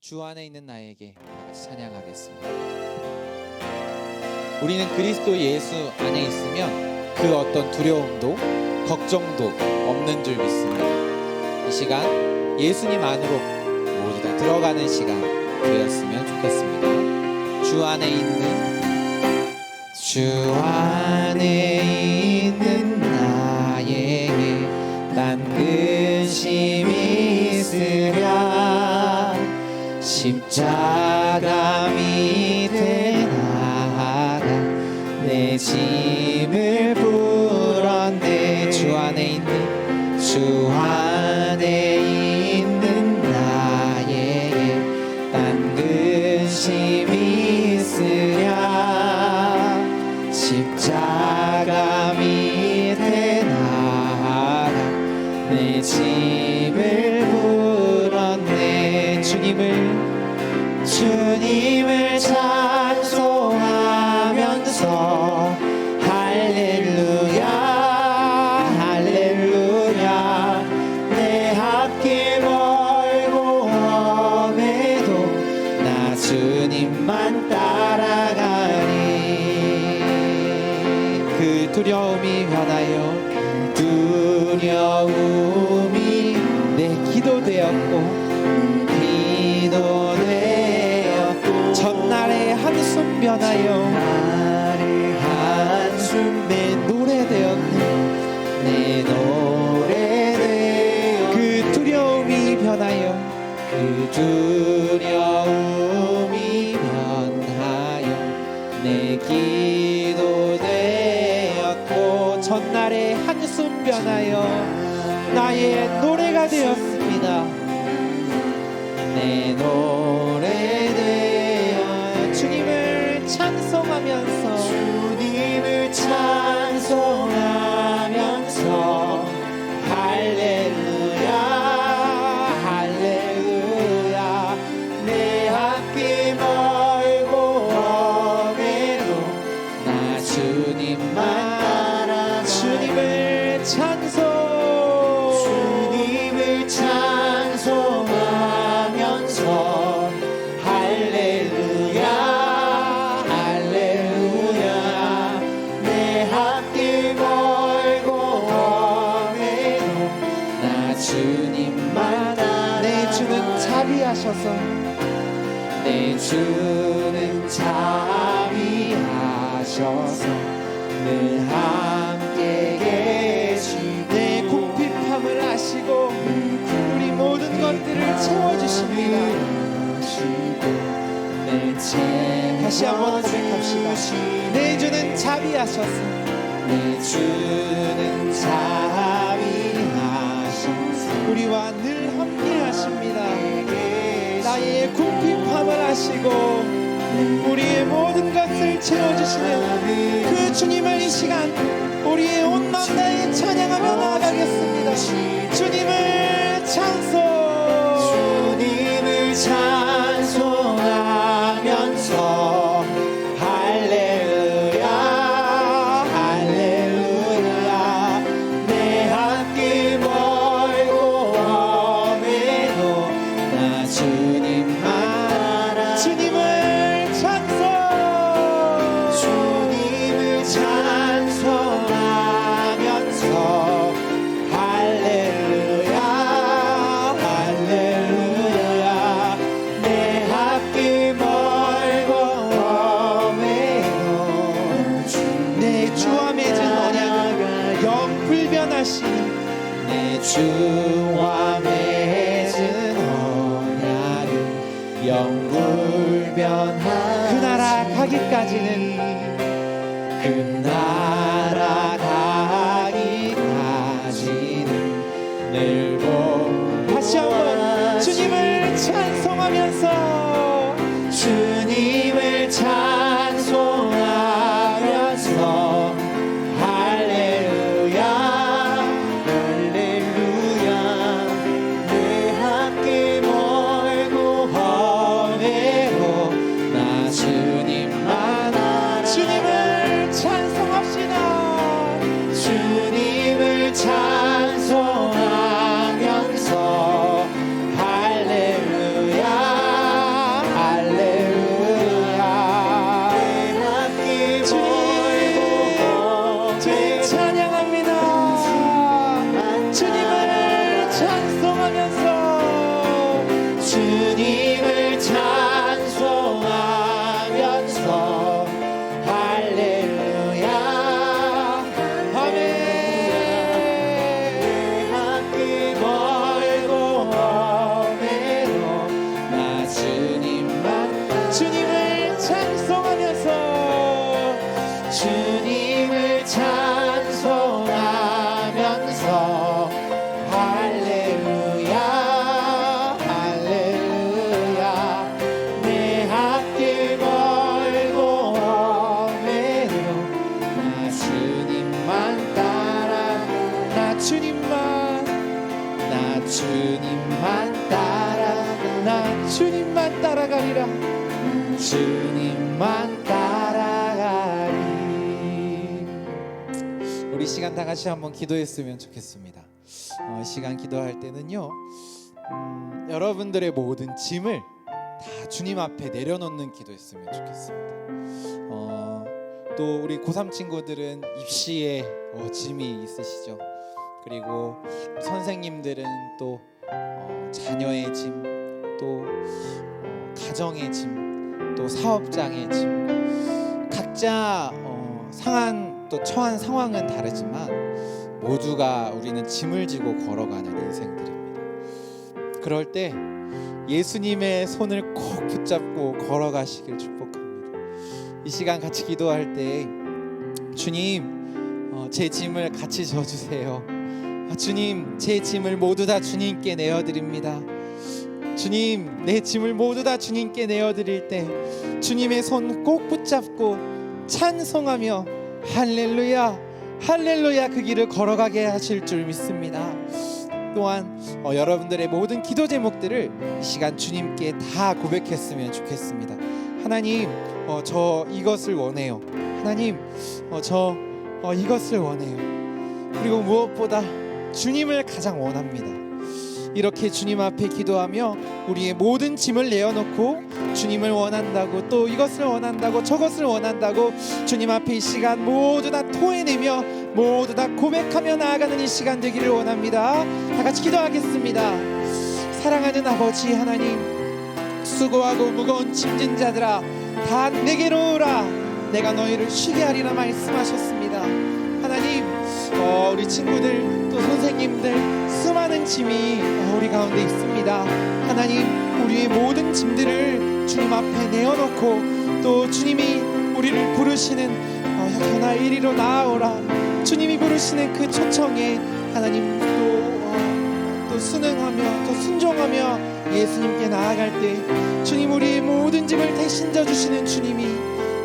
주 안에 있는 나에게 찬양하겠습니다. 우리는 그리스도 예수 안에 있으면 그 어떤 두려움도 걱정도 없는 줄 믿습니다. 이 시간 예수님 안으로 모두 다 들어가는 시간 되었으면 좋겠습니다. 주 안에 있는 나에게 딴 근심이 있으랴 십자가 밑에 나아가 내 짐을 풀었네. 주 안에 있는 나에게 딴 근심이 있으랴 십자가 밑에 나아가 내 짐을 풀었네. 주님을 찬송하면서 할렐루야 할렐루야 내 앞길 멀고 험해도 나 주님만 따라가리. 그 두려움이 변하여 두려움이 내 기도 되었고 전날의 한숨 변하여 내 노래 되었네. 내 노래 되었네. 그 두려움이 변하여 내 기도 되었고 전날의 한숨 변하여 나의 노래가 되었습니다. 내 노래 되어 주님을 찬송하면서 할렐루야 할렐루야 내 앞길 멀고 험해도 나 주님만 따라 주님을 찬송하면서 할렐루야 할렐루야 내 앞길 멀고 험해도 나 주님만 따라 내 주는 자비하셔서 늘 함께 계시고 내 궁핍함을 아시고 우리 모든 것들을 채워주십니다. 다시 한번 고백합시다. 내 주는 자비하셔서 우리와 늘 함께 하십니다. 나의 궁핍함을 아시고 우리의 모든 것을 채워주시는 그 주님을 이 시간 우리의 온 마음 다해 찬양하며 나아가겠습니다. 주님을 찬송하면서 할렐루야 할렐루야 내 앞길 멀고 험해도 나 주님을 찬송하면서 할렐루야 할렐루야 내 앞길 멀고 험해도 내 주와 맺은 언약을 영 불변하시니 내 주와 맺은 언약을 영 불변하시니 그 나라 가기까지는 늘고 다시 한번 주님을 찬송하면서 할렐루야 할렐루야 내 앞길 멀고 험해도 나 주님을 찬송합시다. 주님만 따라가리. 우리 시간 다 같이 한번 기도했으면 좋겠습니다. 시간 기도할 때는요, 여러분들의 모든 짐을 다 주님 앞에 내려놓는 기도했으면 좋겠습니다. 또 우리 고3 친구들은 입시에 짐이 있으시죠. 그리고 선생님들은 또 자녀의 짐, 또 가정의 짐, 또 사업장의 짐, 각자 또 처한 상황은 다르지만 모두가 우리는 짐을 지고 걸어가는 인생들입니다. 그럴 때 예수님의 손을 꼭 붙잡고 걸어가시길 축복합니다. 이 시간 같이 기도할 때 주님, 제 짐을 같이 져주세요. 주님, 제 짐을 모두 다 주님께 내어드립니다. 주님, 내 짐을 모두 다 주님께 내어드릴 때 주님의 손 꼭 붙잡고 찬송하며 할렐루야 할렐루야 그 길을 걸어가게 하실 줄 믿습니다. 또한 여러분들의 모든 기도 제목들을 이 시간 주님께 다 고백했으면 좋겠습니다. 하나님, 저 이것을 원해요. 하나님, 저 이것을 원해요. 그리고 무엇보다 주님을 가장 원합니다. 이렇게 주님 앞에 기도하며 우리의 모든 짐을 내어놓고 주님을 원한다고, 또 이것을 원한다고, 저것을 원한다고 주님 앞에 이 시간 모두 다 토해내며 모두 다 고백하며 나아가는 이 시간 되기를 원합니다. 다 같이 기도하겠습니다. 사랑하는 아버지 하나님, 수고하고 무거운 짐진 자들아 다 내게로 오라, 내가 너희를 쉬게 하리라 말씀하셨습니다. 하나님, 우리 친구들 또 선생님들 수많은 짐이 우리 가운데 있습니다. 하나님, 우리의 모든 짐들을 주님 앞에 내어놓고 또 주님이 우리를 부르시는 현아 이리로 나아오라, 주님이 부르시는 그 초청에 하나님 또 순응하며 또 순종하며 예수님께 나아갈 때 주님, 우리의 모든 짐을 대신 져주시는 주님이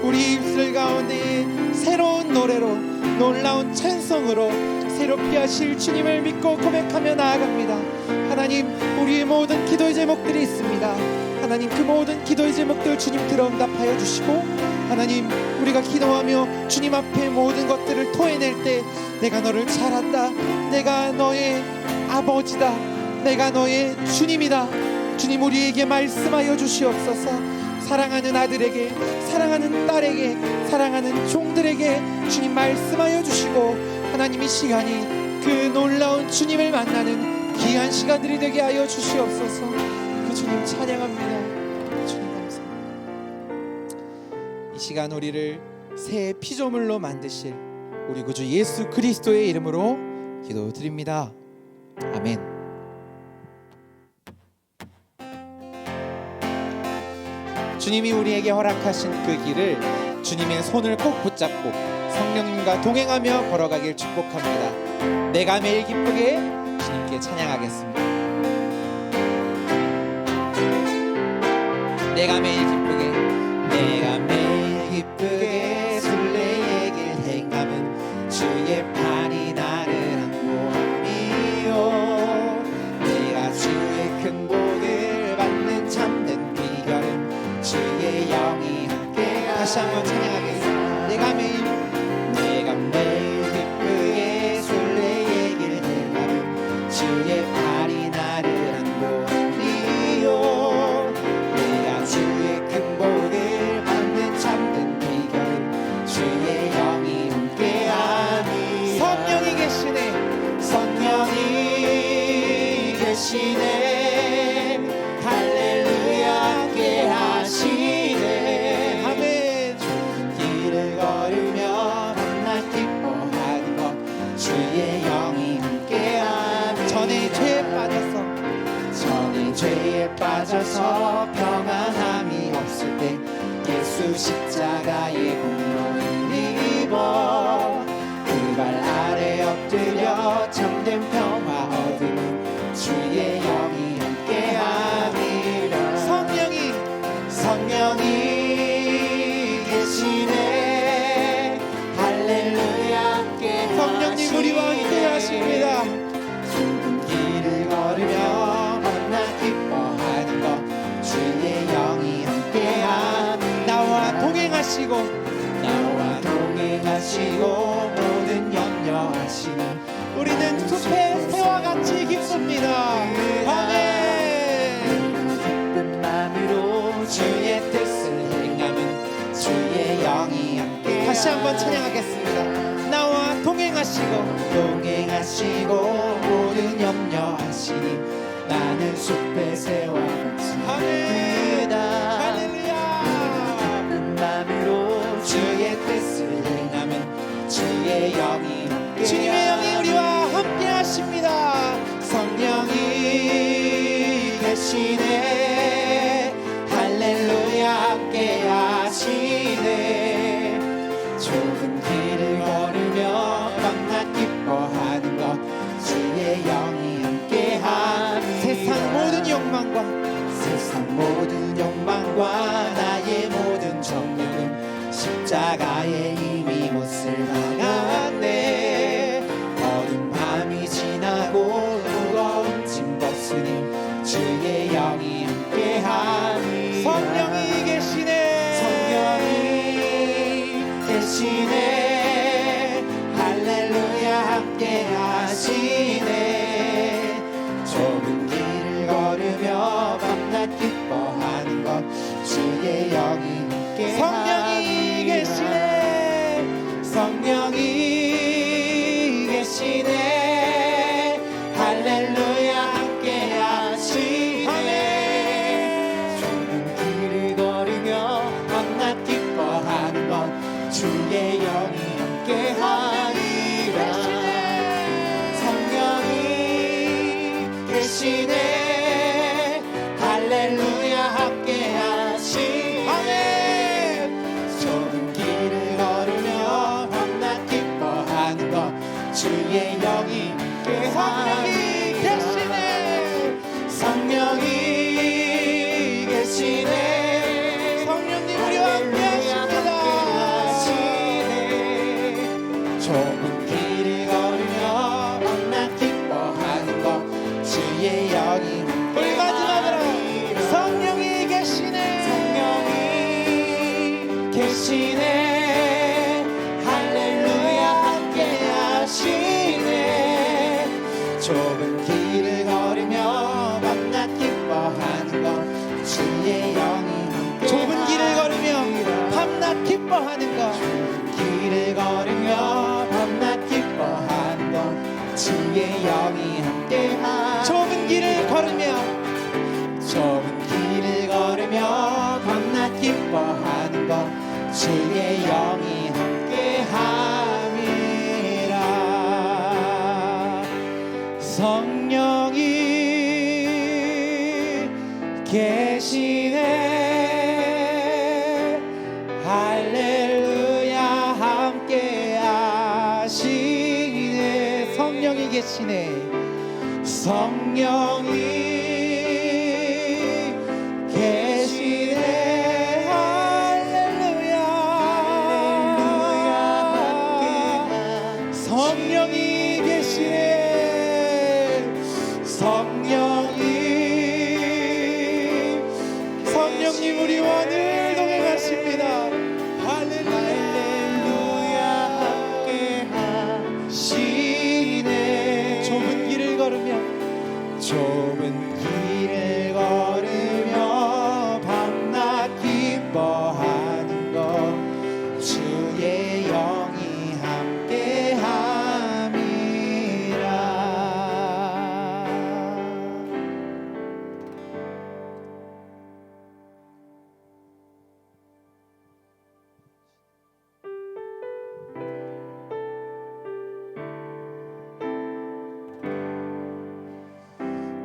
우리 입술 가운데 새로운 노래로 놀라운 찬송으로 새롭게 하실 주님을 믿고 고백하며 나아갑니다. 하나님, 우리의 모든 기도의 제목들이 있습니다. 하나님, 그 모든 기도의 제목들 주님 들어응답하여 주시고, 하나님, 우리가 기도하며 주님 앞에 모든 것들을 토해낼 때 내가 너를 잘 안다, 내가 너의 아버지다, 내가 너의 주님이다, 주님 우리에게 말씀하여 주시옵소서. 사랑하는 아들에게, 사랑하는 딸에게, 사랑하는 종들에게 주님 말씀하여 주시고, 하나님 이 시간이 그 놀라운 주님을 만나는 귀한 시간들이 되게 하여 주시옵소서. 그 주님 찬양합니다. 주님 감사합니다. 이 시간 우리를 새 피조물로 만드실 우리 구주 예수 그리스도의 이름으로 기도드립니다. 아멘. 주님이 우리에게 허락하신 그 길을 주님의 손을 꼭 붙잡고 성령님과 동행하며 걸어가길 축복합니다. 내가 매일 기쁘게 주님께 찬양하겠습니다. 내가 매일 기쁘게, 내가 매일 기쁘게 순례의 길 행함은 주의 팔이 나를 안고 함이요. 내가 주의 큰 복을 받는 참된 비결은 주의 영이 함께. 다시 한번 찬양하겠습니다. 내가 매일 기쁘게 순례의 길 행함은 주의 팔이 나를 안고 함이요. 내가 주의 큰 복을 받는 참된 비결은 주의 영이 함께하니. 성령이 계시네, 성령이 계시네, 할렐루야 함께하시네. 아멘. 길을 걸으며 만나 기뻐하는 것 주의 영이 함께하니. 전에 죄에 빠져서 평안함이 없을 때 예수 십자가의 공로 힘입어 그 발 아래 엎드려 참된 평화 얻으면 주의 영이 함께함이라. 성령이 계시네, 할렐루야 함께하시네. 성령님 우리와 함께하십니다. 길을 걸으며 만나 기뻐하는 것 주의 영이 함께하니. 동행하시고 나와 동행하시고 모든 염려하시니 우리는 숲의 새와 같이 기쁩니다. 아멘. 기쁜 마음으로 주의 뜻을 행하면 주의 영이 함께 다시 한번 찬양하겠습니다. 나와 동행하시고 모든 염려하시니 나는 숲의 새와 같이 아멘. 크다. 할렐루야. 기쁜 마음으로 주의 뜻을 행하면 주의 영이 함께 주님의 영이 우리와 함께 하십니다. 성령이 계시네. 할렐루야 함께 하시네. 좁은 길을 걸으며 밤낮 기뻐하는 것 주의 영이 함께 하니 세상 모든 욕망과 나의 모든 정욕은 십자가에 이미 못을 박았네. 어두운 밤이 지나고 무거운 짐 벗으니 주의 영이 함께하니 성령이 계시네. 성령이 계시네. 할렐루야 함께하시네. 좁은 길을 걸으며 밤낮 기뻐하는 것 주의 영이 함께 성령이 계시네. 성령이 계시네. 할렐루야 함께 하시네. 좁은 길을 걸으며 밤낮 기뻐하는 것 주의 영이 함께 하리라. 성령이 계시네. 할렐루야 함께 하시네. 좁은 길을 걸으며 밤낮 기뻐하는 것 주의 영이 함께 성령이 계시네. 성령이 계시네. 성령님 우리와 함께 하십니다. 좁은 길을 걸으며 밤낮 기뻐하는 것 주의 영이 함께 우리 마지막으로 하리라. 성령이 계시네. 성령이 계시네. 할렐루야 함께 하시네. 좁은 길을 걸으며 밤낮 기뻐하는 것 주의 영이 함께 좁은 길을 걸으며 밤낮 기뻐하는 것 길을 걸으며 밤낮 기뻐하는 것 주의 영이 함께 좁은 길을 걸으며 좁은 길을 걸으며 밤낮 기뻐하는 것 주의 영이 함께 함이라. 성령이 계시네. 할렐루야 함께 하시네. 성령이 계시네. 성령이 계시네. 할렐루야. 성령이 계시네. 성령님 우리와 늘 동행하십니다. 할렐루야 함께 하시네. 좁은 길을 걸으며 좁은 길을 걸으며 밤낮 기뻐하는 것 주의 영이 함께 함이라.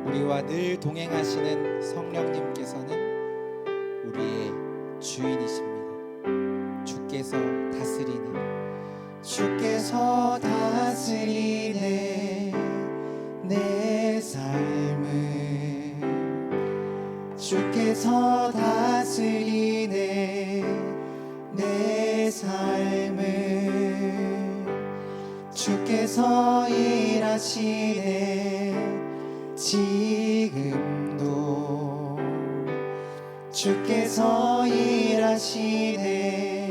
우리와 늘 동행하시는 성령님께서는 우리의 주인이십니다. 주께서 다스리네 내 삶을. 주께서 다스리네 내 삶을. 주께서 일하시네 지금도. 주께서 일하시네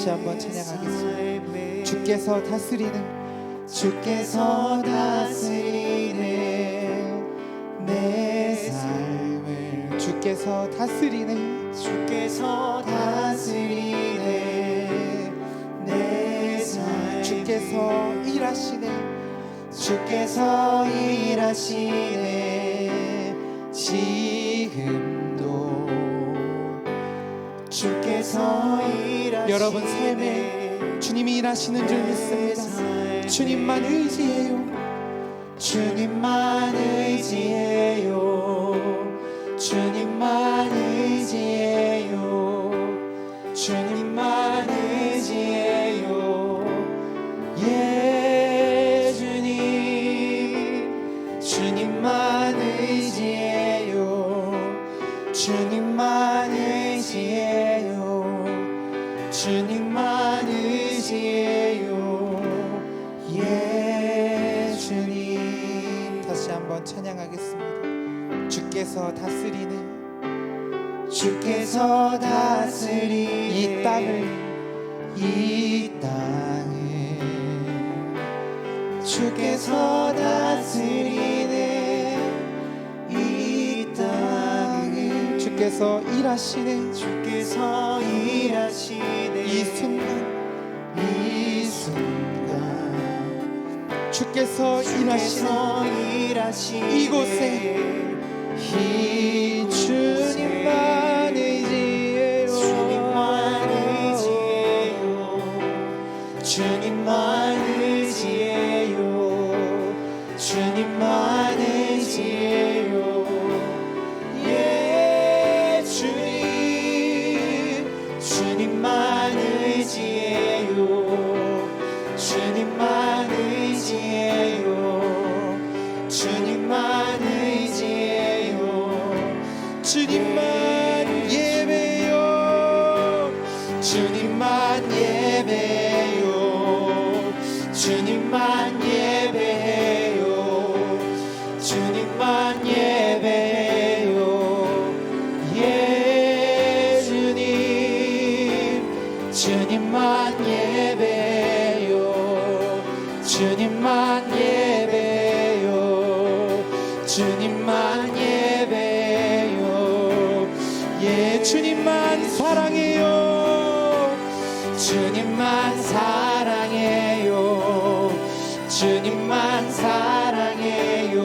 다시 한번 찬양하겠습니다. 주께서 다스리는 주께서 다스리는 내 삶을 주께서 다스리는 주께서 다스리네 내 삶 주께서 일하시네 주께서 일하시네 지금도 주께서 일하시네 여러분 삶에 주님이 일하시는 줄 믿습니다. 주님만 의지해요. 주님만 의지해요. 주님만 의지해요. 주님만 의지해요. 예 주님 주님만 의지해요. 주님만 의지해요. 주님만 의지해요. 예 주님 다시 한번 찬양하겠습니다. 주께서 다스리는 주께서 다스리는 이 땅을 주께서 다스리는 이 땅을 주께서 일하시네 주께서 일하시네 이 순간 주께서 일하시는 이곳에 이 주님만 의지해요. 주님만 의지해요. 주님만 의지해요. 주님만 의지해요. 예 주님 주님만 의지해요. 주님만 의지해요. 주님만 의지해요. 주님만 예배요. 주님만 예배요. 주님만 예배요. 주님만 예배요. 예 주님 주님만 예배요. 주님만 예배요. 주님만 예배요. 예 주님만 사랑해요. 주님만 사랑해요. 주님만 사랑해요.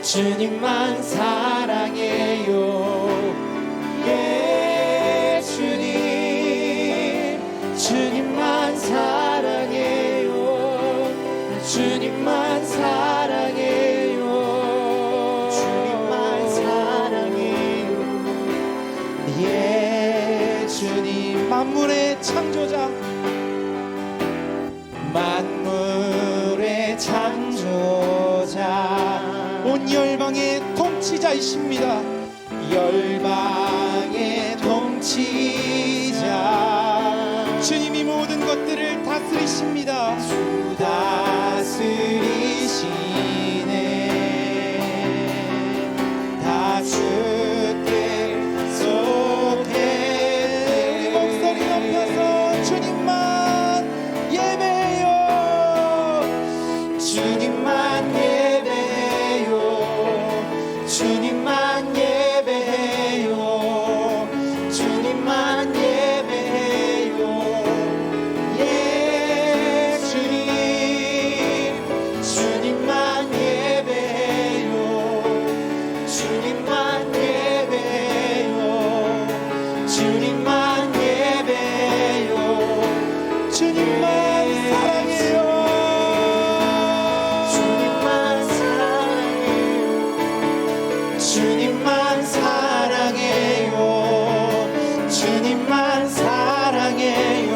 주님만 사랑해요. 예 주님 주님만 사랑해요. 주님만 사랑해요. 주님만 사랑해요. 예 주님 만물의 창조자 만물의 창조자 온 열방의 통치자이십니다. 열방의 통치자 주님이 모든 것들을 다스리십니다. 주 다스리시네 다 주께 속해 우리 목소리 높여서 주님만 예배해요. 주님만 예배해요. 주님만 예배해요. 주님만 예배해요. 예 주님 주님만 예배해요. 주님만 예배해요. 주님만 예배해요. 주님만 사랑해요. 주님만 사랑해요. 주님만 사랑해요. 주님만 사랑해요.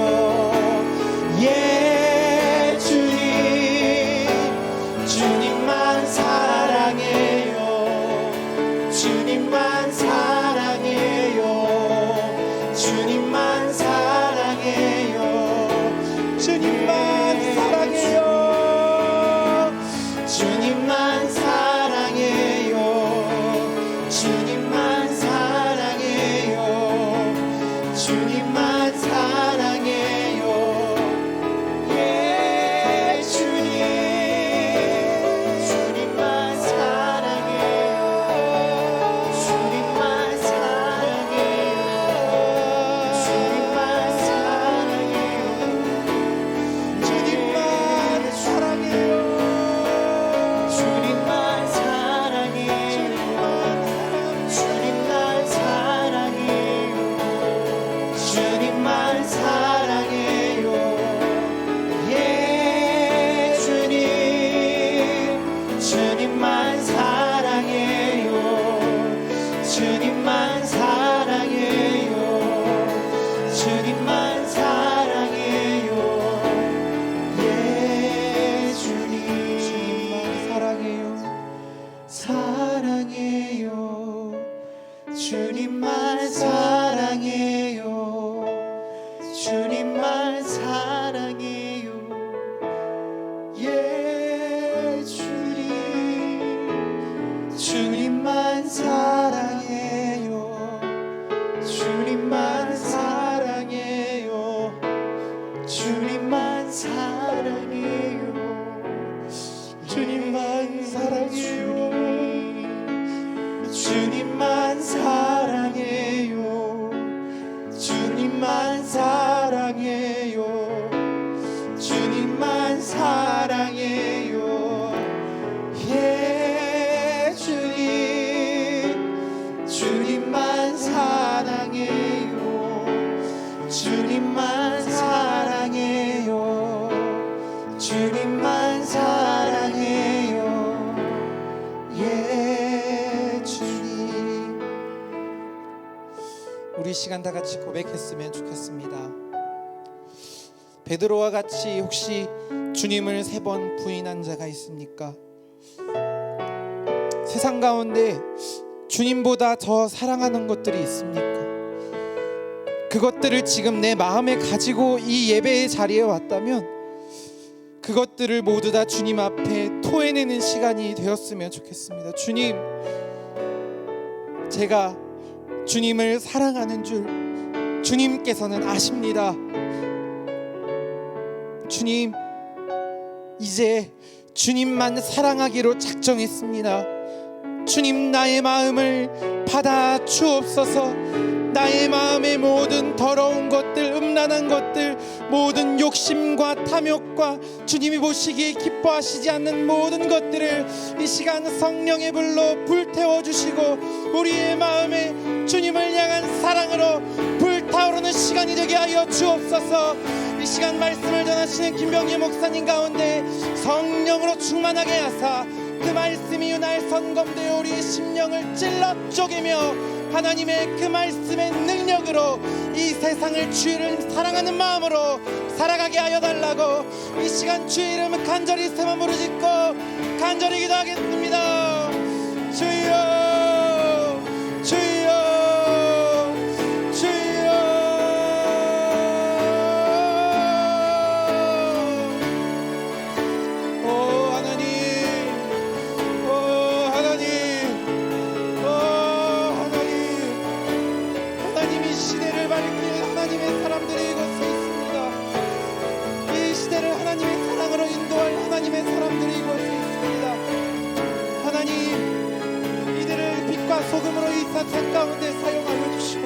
예 주님 주님만 사랑해요. 주님만 사랑해요. 주님만 사랑해요. 주님만 사랑해요. 주님만 사랑해요. 주님만 사랑해요. 주님만 사랑해요. 주님만 사랑해요. 예, 주님만 사랑해요. 주님만 사랑해요. 주님만 사랑해요. 예, 주님만 사랑해요. 사랑해요. 주님만 사랑해요. 주님만 사랑해요. 예, 주님만 사랑해요. 주님만 사랑해요. 주님만 사랑해요. 주님만 사랑해요. 주님만 사랑해요. 주님만 사랑해요. 주님만 사랑해요. 예, 주님만 사랑해요. 주님만 사랑해요. 주님만 사랑해요. 예, 주님. 우리 시간 다 같이 고백했으면 좋겠습니다. 베드로와 같이 혹시 주님을 3번 부인한 자가 있습니까? 세상 가운데 주님보다 더 사랑하는 것들이 있습니까? 그것들을 지금 내 마음에 가지고 이 예배의 자리에 왔다면 그것들을 모두 다 주님 앞에 토해내는 시간이 되었으면 좋겠습니다. 주님, 제가 주님을 사랑하는 줄 주님께서는 아십니다. 주님, 이제 주님만 사랑하기로 작정했습니다. 주님, 나의 마음을 받아 주옵소서. 나의 마음의 모든 더러운 것들, 음란한 것들, 모든 욕심과 탐욕과 주님이 보시기에 기뻐하시지 않는 모든 것들을 이 시간 성령의 불로 불태워 주시고 우리의 마음에 주님을 향한 사랑으로 불타오르는 시간이 되게 하여 주옵소서. 이 시간 말씀을 전하시는 김병기 목사님 가운데 성령으로 충만하게 하사 그 말씀이 날 선검되어 우리의 심령을 찔러 쪼개며 하나님의 그 말씀의 능력으로 이 세상을 주의를 사랑하는 마음으로 살아가게 하여 달라고 이 시간 주의 이름을 간절히 세만 부르짖고 간절히 기도하겠습니다. 주여, 주여, 주여. 오 하나님, 오 하나님, 오 하나님. 하나님이 시대를 밝힐 하나님의 사람들이 이곳에 있습니다. 이 시대를 하나님의 사랑으로 인도할 하나님의 사람들이 이곳에 있습니다. 하나님, 이들을 빛과 소금으로 이 세상 가운데 사용하여 주시고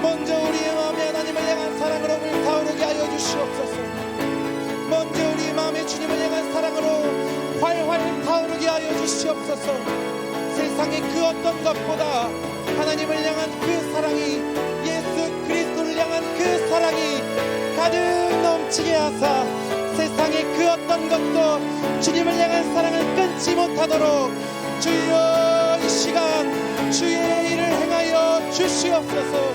먼저 우리의 마음에 하나님을 향한 사랑으로 불타오르게 하여 주시옵소서. 먼저 우리의 마음에 주님을 향한 사랑으로 활활 타오르게 하여 주시옵소서. 세상의 그 어떤 것보다 하나님을 향한 그 사랑이, 예수 그리스도를 향한 그 사랑이 가득 넘치게 하사 세상의 그 어떤 것도 주님을 향한 사랑을 끊지 못하도록 주여 이 시간 주의 일을 행하여 주시옵소서.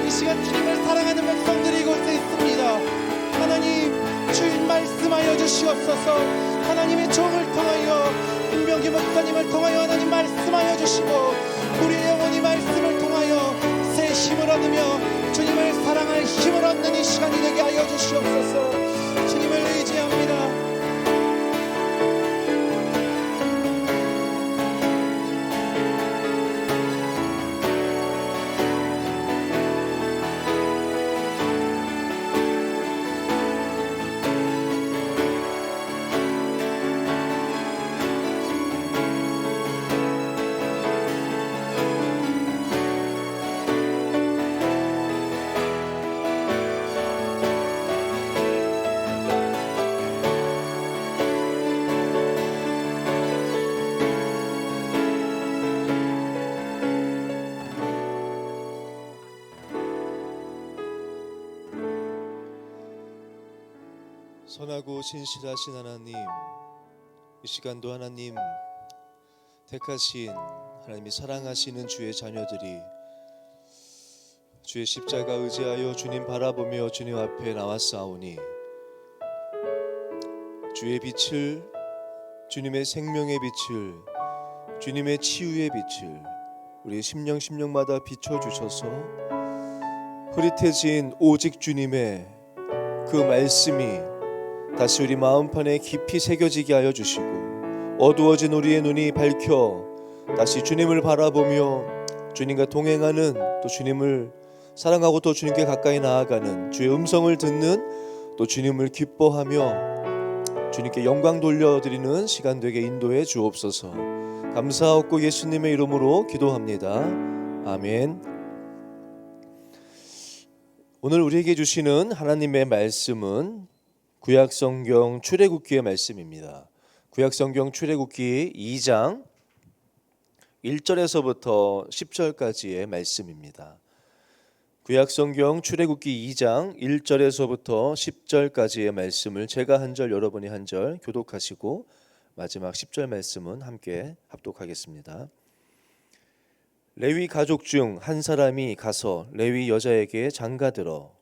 이 시간 주님을 사랑하는 백성들이 이곳에 있습니다. 하나님, 주인 말씀하여 주시옵소서. 하나님의 종을 통하여 김병기 목사님을 통하여 하나님 말씀하여 주시고 우리의 영혼이 말씀을 통하여 새 힘을 얻으며 주님을 사랑할 힘을 얻는 이 시간이 되게 하여 주시옵소서. 주님을 의지합니다. 선하고 신실하신 하나님, 이 시간도 하나님 택하신 하나님이 사랑하시는 주의 자녀들이 주의 십자가 의지하여 주님 바라보며 주님 앞에 나왔사오니 주의 빛을, 주님의 생명의 빛을, 주님의 치유의 빛을 우리 심령마다 비춰주셔서 흐릿해진 오직 주님의 그 말씀이 다시 우리 마음판에 깊이 새겨지게 하여 주시고, 어두워진 우리의 눈이 밝혀 다시 주님을 바라보며 주님과 동행하는, 또 주님을 사랑하고 또 주님께 가까이 나아가는 주의 음성을 듣는, 또 주님을 기뻐하며 주님께 영광 돌려드리는 시간 되게 인도해 주옵소서. 감사하옵고 예수님의 이름으로 기도합니다. 아멘. 오늘 우리에게 주시는 하나님의 말씀은 구약성경 출애굽기의 말씀입니다. 구약성경 출애굽기 2장 1절에서부터 10절까지의 말씀입니다. 구약성경 출애굽기 2장 1절에서부터 10절까지의 말씀을 제가 한 절, 여러분이 한 절 교독하시고 마지막 10절 말씀은 함께 합독하겠습니다. 레위 가족 중 한 사람이 가서 레위 여자에게 장가들어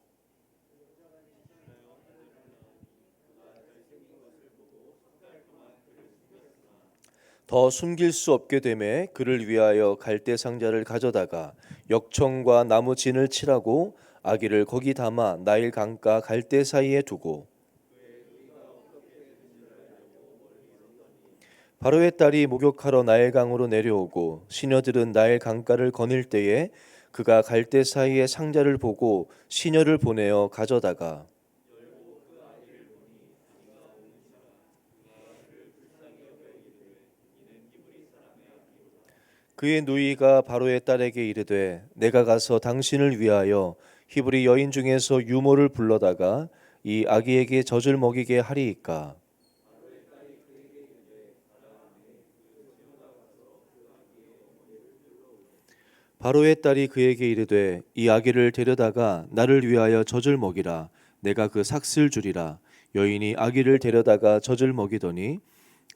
더 숨길 수 없게 되매 그를 위하여 갈대 상자를 가져다가 역청과 나무 진을 칠하고 아기를 거기 담아 나일 강가 갈대 사이에 두고 바로의 딸이 목욕하러 나일강으로 내려오고 시녀들은 나일 강가를 거닐 때에 그가 갈대 사이에 상자를 보고 시녀를 보내어 가져다가 그의 누이가 바로의 딸에게 이르되 내가 가서 당신을 위하여 히브리 여인 중에서 유모를 불러다가 이 아기에게 젖을 먹이게 하리이까. 바로의 딸이 그에게 이르되 이 아기를 데려다가 나를 위하여 젖을 먹이라. 내가 그 삭슬 주리라. 여인이 아기를 데려다가 젖을 먹이더니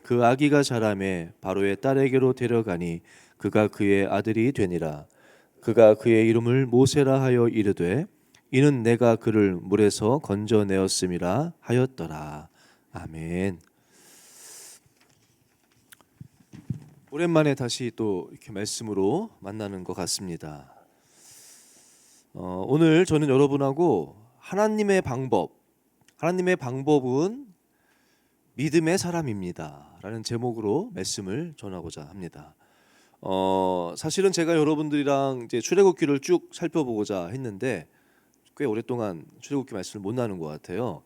그 아기가 자라매 바로의 딸에게로 데려가니 그가 그의 아들이 되니라. 그가 그의 이름을 모세라 하여 이르되 이는 내가 그를 물에서 건져내었음이라 하였더라. 아멘. 오랜만에 다시 또 이렇게 말씀으로 만나는 것 같습니다. 오늘 저는 여러분하고 하나님의 방법은 믿음의 사람입니다 라는 제목으로 말씀을 전하고자 합니다. 사실은 제가 여러분들이랑 이제 출애굽기를 쭉 살펴보고자 했는데 꽤 오랫동안 출애굽기 말씀을 못 나눈 것 같아요.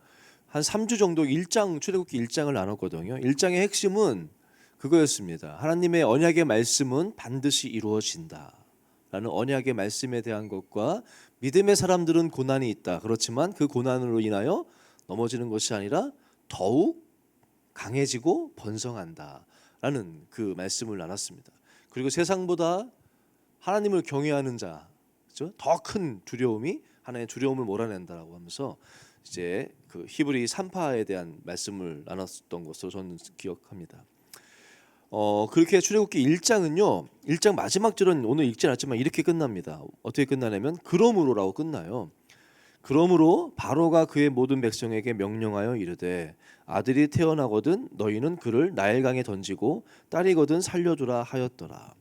한 3주 정도 출애굽기 1장을 나눴거든요. 1장의 핵심은 그거였습니다. 하나님의 언약의 말씀은 반드시 이루어진다 라는 언약의 말씀에 대한 것과, 믿음의 사람들은 고난이 있다. 그렇지만 그 고난으로 인하여 넘어지는 것이 아니라 더욱 강해지고 번성한다 라는 그 말씀을 나눴습니다. 그리고 세상보다 하나님을 경외하는 자, 더 큰 두려움이 하나님의 두려움을 몰아낸다라고 하면서 이제 그 히브리 산파에 대한 말씀을 나눴던 것으로 저는 기억합니다. 그렇게 출애굽기 1장은요, 1장 마지막 절은 오늘 읽진 않지만 이렇게 끝납니다. 어떻게 끝나냐면 그러므로라고 끝나요. 그러므로 바로가 그의 모든 백성에게 명령하여 이르되 아들이 태어나거든 너희는 그를 나일강에 던지고 딸이거든 살려두라 하였더라.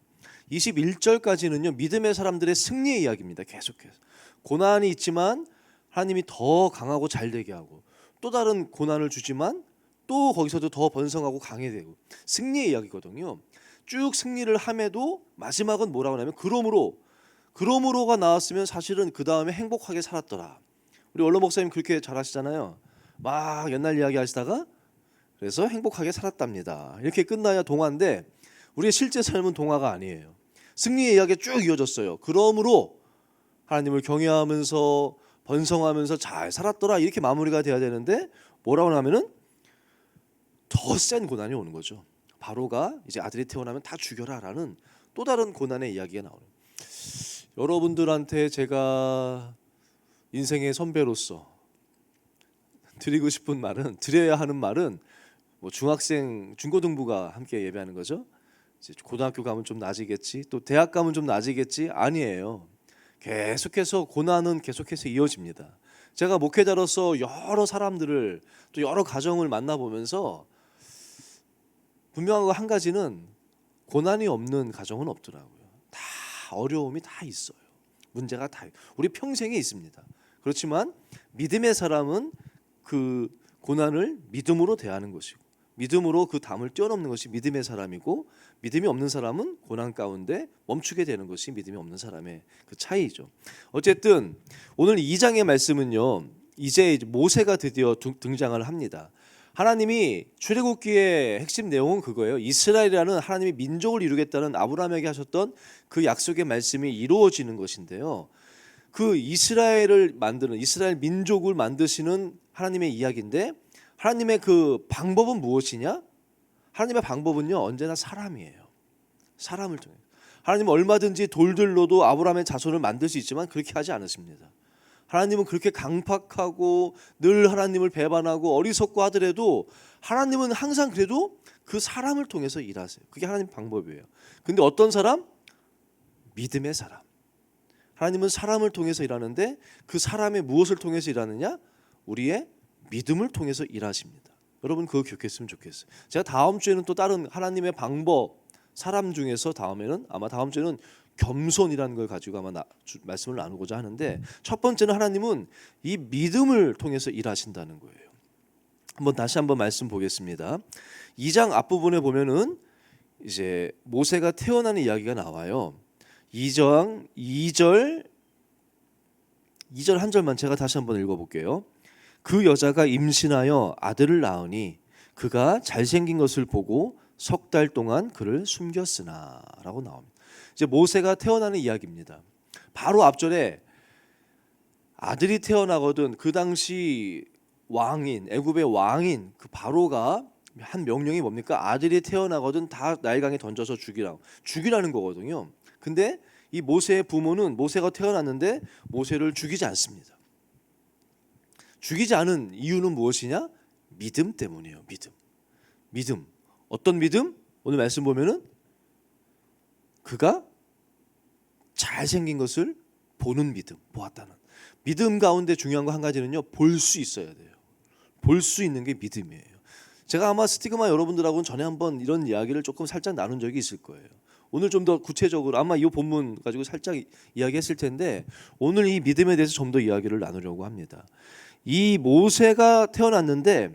21절까지는요 믿음의 사람들의 승리의 이야기입니다. 계속해서 고난이 있지만 하나님이 더 강하고 잘되게 하고, 또 다른 고난을 주지만 또 거기서도 더 번성하고 강해되고, 승리의 이야기거든요. 쭉 승리를 함에도 마지막은 뭐라고 하냐면 그러므로가 나왔으면 사실은 그 다음에 행복하게 살았더라. 우리 원로 목사님 그렇게 잘하시잖아요. 막 옛날 이야기 하시다가 그래서 행복하게 살았답니다. 이렇게 끝나야 동화인데 우리의 실제 삶은 동화가 아니에요. 승리의 이야기가 쭉 이어졌어요. 그러므로 하나님을 경외하면서 번성하면서 잘 살았더라 이렇게 마무리가 돼야 되는데 뭐라고 하면은 더 센 고난이 오는 거죠. 바로가 이제 아들이 태어나면 다 죽여라라는 또 다른 고난의 이야기가 나오는. 여러분들한테 제가 인생의 선배로서 드리고 싶은 말은, 드려야 하는 말은 뭐 중학생, 중고등부가 함께 예배하는 거죠. 이제 고등학교 가면 좀 나아지겠지, 또 대학 가면 좀 나아지겠지, 아니에요. 계속해서 고난은 계속해서 이어집니다. 제가 목회자로서 여러 사람들을, 또 여러 가정을 만나보면서 분명한 거 한 가지는, 고난이 없는 가정은 없더라고요. 다 어려움이 다 있어요. 문제가 다 우리 평생에 있습니다. 그렇지만 믿음의 사람은 그 고난을 믿음으로 대하는 것이고, 믿음으로 그 담을 뛰어넘는 것이 믿음의 사람이고, 믿음이 없는 사람은 고난 가운데 멈추게 되는 것이 믿음이 없는 사람의 그 차이죠. 어쨌든 오늘 2장의 말씀은요, 이제 모세가 드디어 등장을 합니다. 하나님이 출애굽기의 핵심 내용은 그거예요. 이스라엘이라는 하나님의 민족을 이루겠다는 아브라함에게 하셨던 그 약속의 말씀이 이루어지는 것인데요. 그 이스라엘을 만드는, 이스라엘 민족을 만드시는 하나님의 이야기인데, 하나님의 그 방법은 무엇이냐? 하나님의 방법은요, 언제나 사람이에요. 사람을 통해. 하나님은 얼마든지 돌들로도 아브라함의 자손을 만들 수 있지만 그렇게 하지 않으십니다. 하나님은 그렇게 강팍하고 늘 하나님을 배반하고 어리석고 하더라도 하나님은 항상 그래도 그 사람을 통해서 일하세요. 그게 하나님 방법이에요. 근데 어떤 사람? 믿음의 사람. 하나님은 사람을 통해서 일하는데, 그 사람의 무엇을 통해서 일하느냐? 우리의 믿음을 통해서 일하십니다. 여러분 그거 기억했으면 좋겠어요. 제가 다음 주에는 또 다른 하나님의 방법, 사람 중에서 아마 다음 주에는 겸손이라는 걸 가지고 아마 말씀을 나누고자 하는데, 첫 번째는 하나님은 이 믿음을 통해서 일하신다는 거예요. 다시 한번 말씀 보겠습니다. 2장 앞부분에 보면은 이제 모세가 태어나는 이야기가 나와요. 2절 한 절만 제가 다시 한번 읽어볼게요. 그 여자가 임신하여 아들을 낳으니 그가 잘생긴 것을 보고 석 달 동안 그를 숨겼으나 라고 나옵니다. 이제 모세가 태어나는 이야기입니다. 바로 앞절에 아들이 태어나거든 그 당시 왕인, 애굽의 왕인 그 바로가 한 명령이 뭡니까? 아들이 태어나거든 다 나일강에 던져서 죽이라는 거거든요. 근데 이 모세의 부모는 모세가 태어났는데 모세를 죽이지 않습니다. 죽이지 않은 이유는 무엇이냐? 믿음 때문이에요. 믿음. 어떤 믿음? 오늘 말씀 보면은 그가 잘생긴 것을 보는 믿음, 보았다는. 믿음 가운데 중요한 거 한 가지는요, 볼 수 있어야 돼요. 볼 수 있는 게 믿음이에요. 제가 아마 스티그마 여러분들하고는 전에 한번 이런 이야기를 조금 살짝 나눈 적이 있을 거예요. 오늘 좀 더 구체적으로 아마 이 본문 가지고 살짝 이야기했을 텐데, 오늘 이 믿음에 대해서 좀 더 이야기를 나누려고 합니다. 이 모세가 태어났는데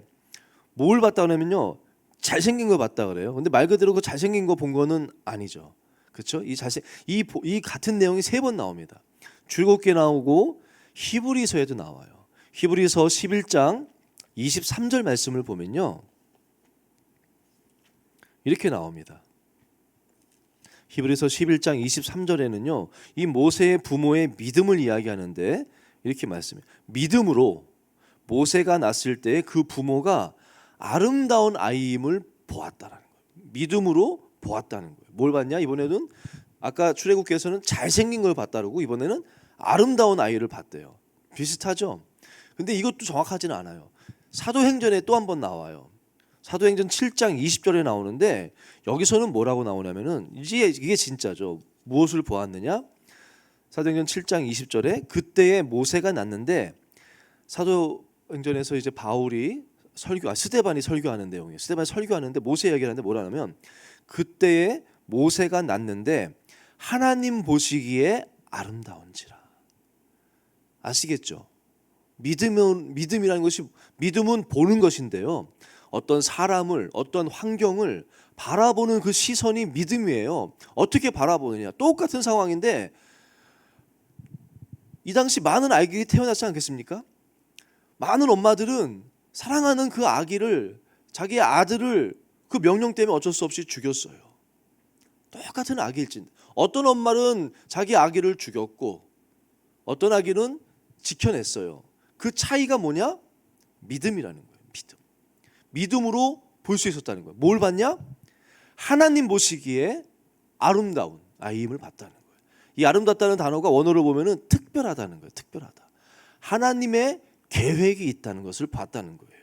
뭘 봤다 그러면요, 잘생긴 걸 봤다 그래요. 근데 말 그대로 그 잘생긴 거 본 거는 아니죠. 그렇죠? 이 같은 내용이 3번 나옵니다. 출애굽기에 나오고 히브리서에도 나와요. 히브리서 11장 23절 말씀을 보면요, 이렇게 나옵니다. 히브리서 11장 23절에는요, 이 모세의 부모의 믿음을 이야기하는데 이렇게 말씀해요. 믿음으로 모세가 낳았을 때 그 부모가 아름다운 아이임을 보았다라는 거예요. 믿음으로 보았다는 거예요. 뭘 봤냐? 이번에는 아까 출애굽기에서는 잘생긴 걸 봤다고, 이번에는 아름다운 아이를 봤대요. 비슷하죠? 근데 이것도 정확하지는 않아요. 사도행전에 또 한 번 나와요. 사도행전 7장 20절에 나오는데, 여기서는 뭐라고 나오냐면은 이게 진짜죠. 무엇을 보았느냐? 사도행전 7장 20절에 그때에 모세가 낳는데, 사도행전에서 이제 바울이 스데반이 설교하는 내용이에요. 스데반이 설교하는데 모세 얘기를 하는데 뭐라냐면, 그때에 모세가 낳는데 하나님 보시기에 아름다운지라. 아시겠죠? 믿음이라는 것이, 믿음은 보는 것인데요, 어떤 사람을, 어떤 환경을 바라보는 그 시선이 믿음이에요. 어떻게 바라보느냐? 똑같은 상황인데 이 당시 많은 아이들이 태어났지 않겠습니까? 많은 엄마들은 사랑하는 그 아기를, 자기의 아들을 그 명령 때문에 어쩔 수 없이 죽였어요. 똑같은 아기일진데 어떤 엄마는 자기 아기를 죽였고 어떤 아기는 지켜냈어요. 그 차이가 뭐냐? 믿음이라는 거예요. 믿음으로 볼 수 있었다는 거예요. 뭘 봤냐? 하나님 보시기에 아름다운 아이임을 봤다는 거예요. 이 아름답다는 단어가 원어를 보면은 특별하다는 거예요. 특별하다. 하나님의 계획이 있다는 것을 봤다는 거예요.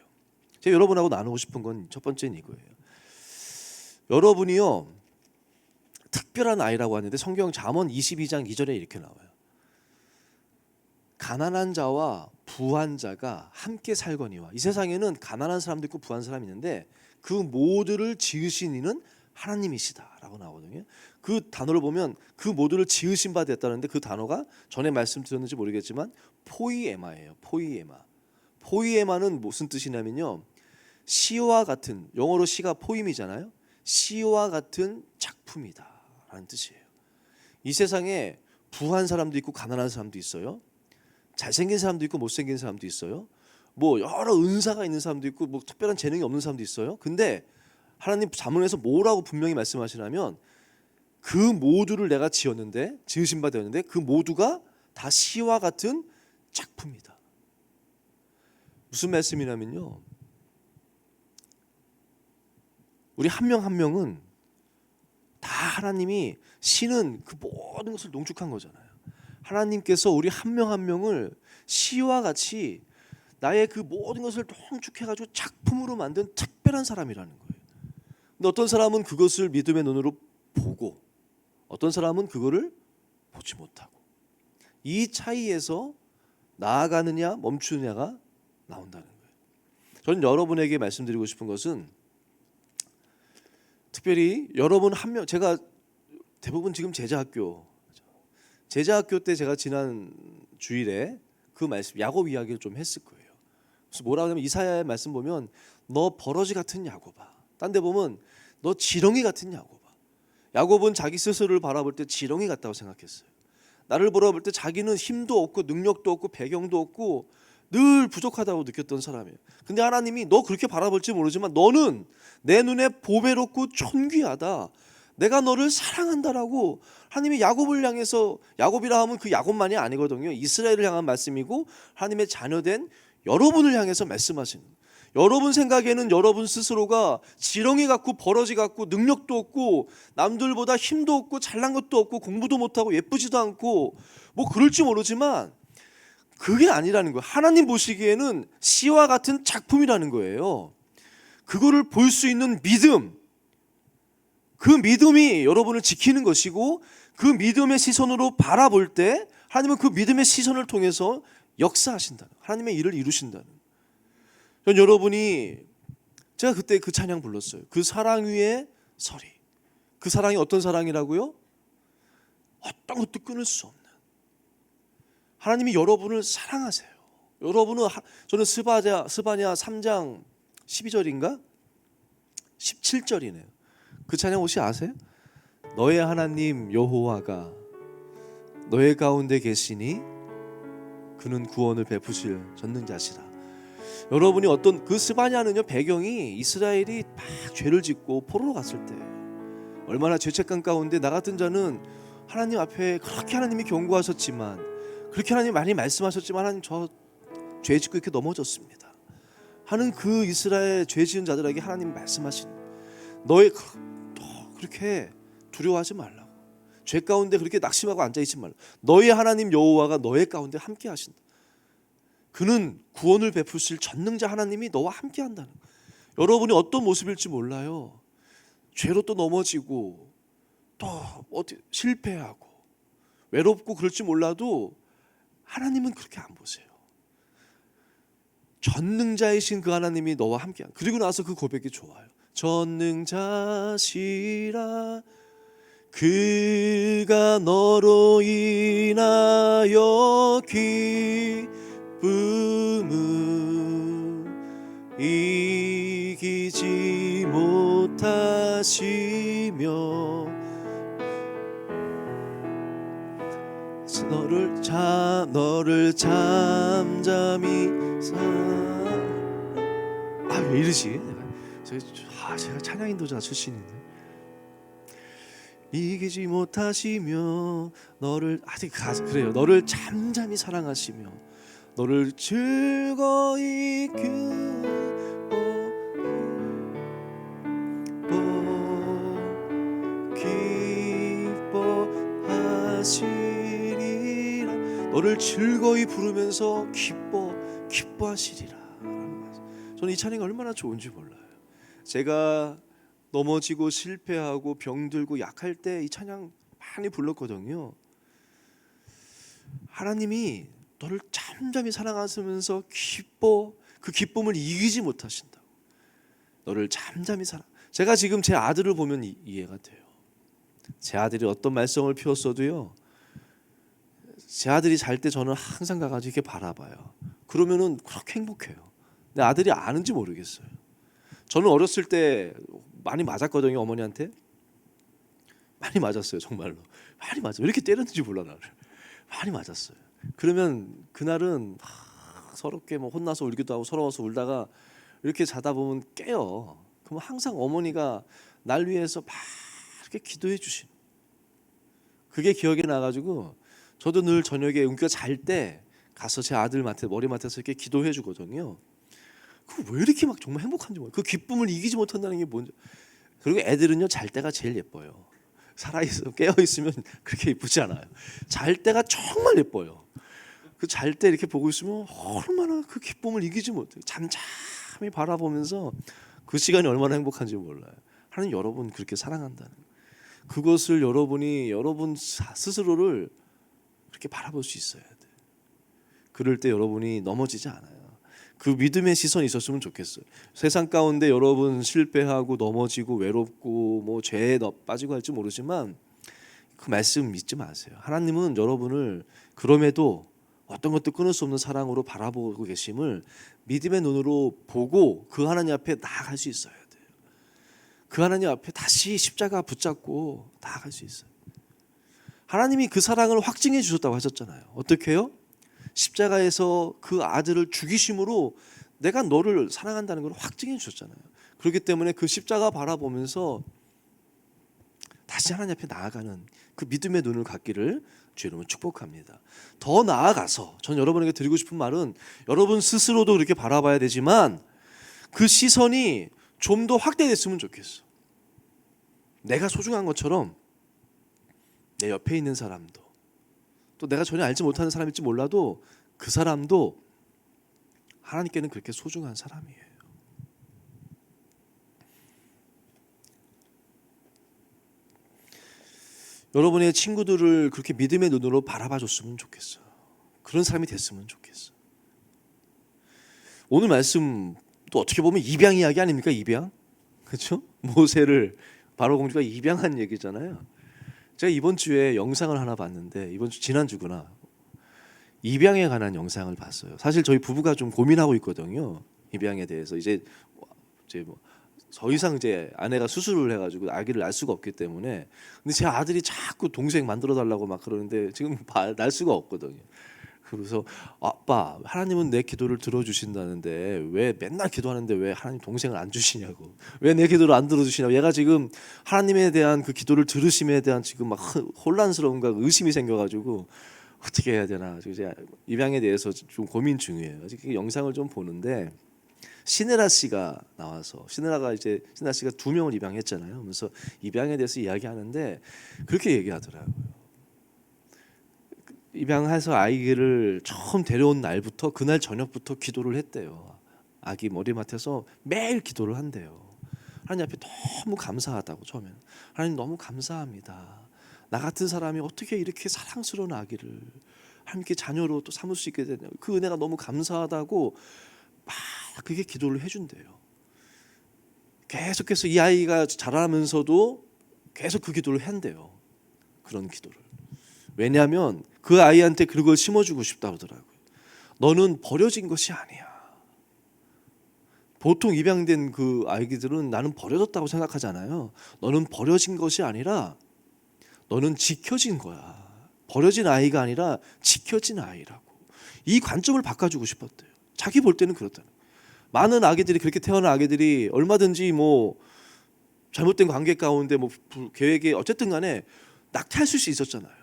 제가 여러분하고 나누고 싶은 건 첫 번째는 이거예요. 여러분이요, 특별한 아이라고 하는데 성경 잠언 22장 2절에 이렇게 나와요. 가난한 자와 부한 자가 함께 살거니와. 이 세상에는 가난한 사람도 있고 부한 사람이 있는데 그 모두를 지으신 이는 하나님이시다라고 나오거든요. 그 단어를 보면 그 모두를 지으신 바 됐다는데 그 단어가 전에 말씀드렸는지 모르겠지만 포이에마예요. 포이에마. 포이에마는 무슨 뜻이냐면요, 시와 같은, 영어로 시가 포임이잖아요. 시와 같은 작품이다라는 뜻이에요. 이 세상에 부한 사람도 있고 가난한 사람도 있어요. 잘생긴 사람도 있고 못생긴 사람도 있어요. 뭐 여러 은사가 있는 사람도 있고 뭐 특별한 재능이 없는 사람도 있어요. 근데 하나님 잠언에서 뭐라고 분명히 말씀하시냐면 그 모두를 내가 지었는데, 지으신 바 되었는데 그 모두가 다 시와 같은 작품이다. 무슨 말씀이냐면요, 우리 한 명 한 명은 다 하나님이, 시는 그 모든 것을 농축한 거잖아요. 하나님께서 우리 한 명 한 명을 시와 같이 나의 그 모든 것을 농축해가지고 작품으로 만든 특별한 사람이라는 거예요. 근데 어떤 사람은 그것을 믿음의 눈으로 보고 어떤 사람은 그거를 보지 못하고, 이 차이에서 나아가느냐 멈추느냐가 나온다는 거예요. 저는 여러분에게 말씀드리고 싶은 것은, 특별히 여러분 한 명, 제가 대부분 지금 제자학교 때 제가 지난 주일에 그 말씀, 야곱 이야기를 좀 했을 거예요. 그래서 뭐라고 하냐면 이사야의 말씀 보면 너 버러지 같은 야곱아, 딴 데 보면 너 지렁이 같은 야곱아. 야곱은 자기 스스로를 바라볼 때 지렁이 같다고 생각했어요. 나를 바라볼 때 자기는 힘도 없고 능력도 없고 배경도 없고 늘 부족하다고 느꼈던 사람이에요. 근데 하나님이 너 그렇게 바라볼지 모르지만 너는 내 눈에 보배롭고 존귀하다, 내가 너를 사랑한다라고 하나님이 야곱을 향해서, 야곱이라 하면 그 야곱만이 아니거든요. 이스라엘을 향한 말씀이고 하나님의 자녀된 여러분을 향해서 말씀하시는, 여러분 생각에는 여러분 스스로가 지렁이 같고 버러지 같고 능력도 없고 남들보다 힘도 없고 잘난 것도 없고 공부도 못하고 예쁘지도 않고 뭐 그럴지 모르지만 그게 아니라는 거예요. 하나님 보시기에는 시와 같은 작품이라는 거예요. 그거를 볼 수 있는 믿음, 그 믿음이 여러분을 지키는 것이고, 그 믿음의 시선으로 바라볼 때 하나님은 그 믿음의 시선을 통해서 역사하신다는, 하나님의 일을 이루신다는. 전 여러분이, 제가 그때 그 찬양 불렀어요. 그 사랑 위에 서리. 그 사랑이 어떤 사랑이라고요? 어떤 것도 끊을 수 없는, 하나님이 여러분을 사랑하세요. 여러분은, 저는 스바냐 3장 12절인가 17절이네요. 그 찬양 혹시 아세요? 너의 하나님 여호와가 너의 가운데 계시니 그는 구원을 베푸실 전능자시라. 여러분이 어떤, 그 스바냐는요, 배경이 이스라엘이 막 죄를 짓고 포로로 갔을 때 얼마나 죄책감 가운데 나 같은 자는 하나님 앞에 그렇게 하나님이 경고하셨지만, 그렇게 하나님 많이 말씀하셨지만 하나님 저 죄 짓고 이렇게 넘어졌습니다 하는 그 이스라엘 죄 지은 자들에게 하나님 말씀하신, 너의 그렇게 두려워하지 말라고, 죄 가운데 그렇게 낙심하고 앉아있지 말라고, 너의 하나님 여호와가 너의 가운데 함께 하신다. 그는 구원을 베푸실 전능자 하나님이 너와 함께 한다는 거예요. 여러분이 어떤 모습일지 몰라요. 죄로 또 넘어지고 또 어디 실패하고 외롭고 그럴지 몰라도 하나님은 그렇게 안 보세요. 전능자이신 그 하나님이 너와 함께, 그리고 나서 그 고백이 좋아요. 전능자시라 그가 너로 인하여 기쁨을 이기지 못하시며 너를 잠잠히 왜 이러지? 제가 찬양 인도자 출신인데, 이기지 못하시며 너를 그래요. 너를 잠잠히 사랑하시며 너를 즐거이 기뻐하시리라. 너를 즐거이 부르면서 기뻐 기뻐하시리라. 저는 이 찬양이 얼마나 좋은지 몰라요. 제가 넘어지고 실패하고 병들고 약할 때 이 찬양 많이 불렀거든요. 하나님이 너를 잠잠히 사랑하시면서 그 기쁨을 이기지 못하신다고. 너를 잠잠히 제가 지금 제 아들을 보면 이해가 돼요. 제 아들이 어떤 말썽을 피웠어도요, 제 아들이 잘 때 저는 항상 가가지고 이렇게 바라봐요. 그러면은 그렇게 행복해요. 내 아들이 아는지 모르겠어요. 저는 어렸을 때 많이 맞았거든요. 어머니한테 많이 맞았어요. 정말로 많이 맞아. 왜 이렇게 때렸는지 몰라. 나를 많이 맞았어요. 그러면 그날은 서럽게 뭐 혼나서 울기도 하고 서러워서 울다가 이렇게 자다 보면 깨요. 그럼 항상 어머니가 날 위해서 막 이렇게 기도해 주신, 그게 기억이 나가지고 저도 늘 저녁에 은규가 잘 때 가서 제 아들 머리맡에서 이렇게 기도해 주거든요. 그 왜 이렇게 막 정말 행복한지 몰라요. 그 기쁨을 이기지 못한다는 게 뭔지. 그리고 애들은요, 잘 때가 제일 예뻐요. 살아있어 깨어 있으면 그렇게 예쁘지 않아요. 잘 때가 정말 예뻐요. 그 잘 때 이렇게 보고 있으면 얼마나 그 기쁨을 이기지 못해요. 잠잠히 바라보면서 그 시간이 얼마나 행복한지 몰라요. 하나님 여러분 그렇게 사랑한다는 그것을 여러분이 여러분 스스로를 그렇게 바라볼 수 있어야 돼. 그럴 때 여러분이 넘어지지 않아요. 그 믿음의 시선이 있었으면 좋겠어요. 세상 가운데 여러분 실패하고 넘어지고 외롭고 뭐 죄에 빠지고 할지 모르지만 그 말씀 믿지 마세요. 하나님은 여러분을 그럼에도 어떤 것도 끊을 수 없는 사랑으로 바라보고 계심을 믿음의 눈으로 보고 그 하나님 앞에 나아갈 수 있어야 돼요. 그 하나님 앞에 다시 십자가 붙잡고 나아갈 수 있어요. 하나님이 그 사랑을 확증해 주셨다고 하셨잖아요. 어떻게 해요? 십자가에서 그 아들을 죽이심으로 내가 너를 사랑한다는 걸 확증해 주셨잖아요. 그렇기 때문에 그 십자가 바라보면서 다시 하나님 앞에 나아가는 그 믿음의 눈을 갖기를 주의 이름으로 축복합니다. 더 나아가서 전 여러분에게 드리고 싶은 말은 여러분 스스로도 그렇게 바라봐야 되지만 그 시선이 좀 더 확대됐으면 좋겠어. 내가 소중한 것처럼 내 옆에 있는 사람도, 또 내가 전혀 알지 못하는 사람일지 몰라도 그 사람도 하나님께는 그렇게 소중한 사람이에요. 여러분의 친구들을 그렇게 믿음의 눈으로 바라봐 줬으면 좋겠어요. 그런 사람이 됐으면 좋겠어. 오늘 말씀 또 어떻게 보면 입양 이야기 아닙니까? 입양, 그렇죠? 모세를 바로 공주가 입양한 얘기잖아요. 제가 이번 주에 영상을 하나 봤는데, 이번 주 지난주구나, 입양에 관한 영상을 봤어요. 사실 저희 부부가 좀 고민하고 있거든요. 입양에 대해서 이제 더 이상 이제 아내가 수술을 해가지고 아기를 낳을 수가 없기 때문에. 근데 제 아들이 자꾸 동생 만들어 달라고 막 그러는데 지금 낳을 수가 없거든요. 그래서 아빠, 하나님은 내 기도를 들어주신다는데 왜 맨날 기도하는데 왜 하나님 동생을 안 주시냐고, 왜 내 기도를 안 들어주시냐고. 얘가 지금 하나님에 대한 그 기도를 들으심에 대한 지금 막 혼란스러움과 의심이 생겨가지고 어떻게 해야 되나. 이제 입양에 대해서 좀 고민 중이에요. 아직 영상을 좀 보는데 신혜라 씨가 나와서, 신혜라 씨가 2명을 입양했잖아요. 그래서 입양에 대해서 이야기하는데 그렇게 얘기하더라고요. 입양해서 아이를 처음 데려온 날부터 그날 저녁부터 기도를 했대요. 아기 머리맡에서 매일 기도를 한대요. 하나님 앞에 너무 감사하다고. 처음에는 하나님 너무 감사합니다. 나 같은 사람이 어떻게 이렇게 사랑스러운 아기를 하나님께 자녀로 또 삼을 수 있게 되냐, 그 은혜가 너무 감사하다고 막 그게 기도를 해준대요. 계속해서 이 아이가 자라면서도 계속 그 기도를 한대요. 그런 기도를. 왜냐하면 그 아이한테 그걸 심어주고 싶다고 하더라고요. 너는 버려진 것이 아니야. 보통 입양된 그 아이들은 나는 버려졌다고 생각하잖아요. 너는 버려진 것이 아니라 너는 지켜진 거야. 버려진 아이가 아니라 지켜진 아이라고. 이 관점을 바꿔주고 싶었대요. 자기 볼 때는 그렇다는. 많은 아기들이, 그렇게 태어난 아기들이 얼마든지 뭐 잘못된 관계 가운데 뭐 계획에 어쨌든 간에 낙태할 수 있었잖아요.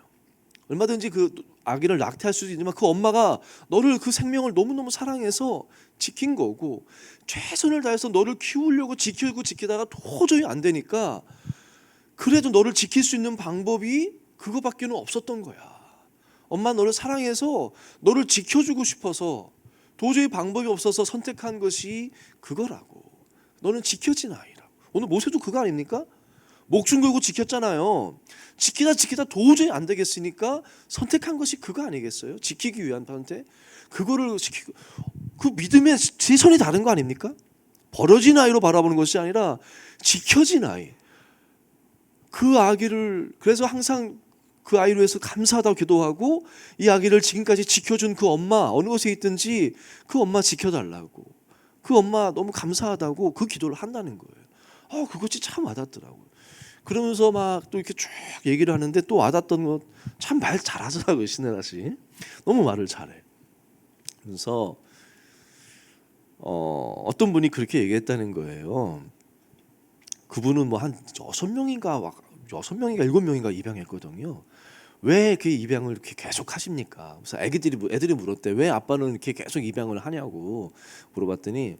얼마든지 그 아기를 낙태할 수도 있지만 그 엄마가 너를, 그 생명을 너무너무 사랑해서 지킨 거고, 최선을 다해서 너를 키우려고 지키다가 도저히 안 되니까 그래도 너를 지킬 수 있는 방법이 그거밖에는 없었던 거야. 엄마 너를 사랑해서 너를 지켜주고 싶어서 도저히 방법이 없어서 선택한 것이 그거라고. 너는 지켜진 아이라고. 오늘 모세도 그거 아닙니까? 목숨 걸고 지켰잖아요. 지키다 도저히 안 되겠으니까 선택한 것이 그거 아니겠어요? 지키기 위한 선택. 그거를 지키고, 그 믿음의 시선이 다른 거 아닙니까? 버려진 아이로 바라보는 것이 아니라 지켜진 아이. 그 아기를, 그래서 항상 그 아이로 해서 감사하다고 기도하고, 이 아기를 지금까지 지켜준 그 엄마, 어느 곳에 있든지 그 엄마 지켜달라고, 그 엄마 너무 감사하다고 그 기도를 한다는 거예요. 그것이 참 와닿더라고요. 그러면서 막 또 이렇게 쭉 얘기를 하는데 또 와닿던 것, 참 말 잘하더라고요, 신혜라 씨. 너무 말을 잘해. 그래서 어떤 분이 그렇게 얘기했다는 거예요. 그분은 뭐 한 6명인가 7명인가 입양했거든요. 왜 그 입양을 이렇게 계속 하십니까? 그래서 애들이 물었대. 왜 아빠는 이렇게 계속 입양을 하냐고 물어봤더니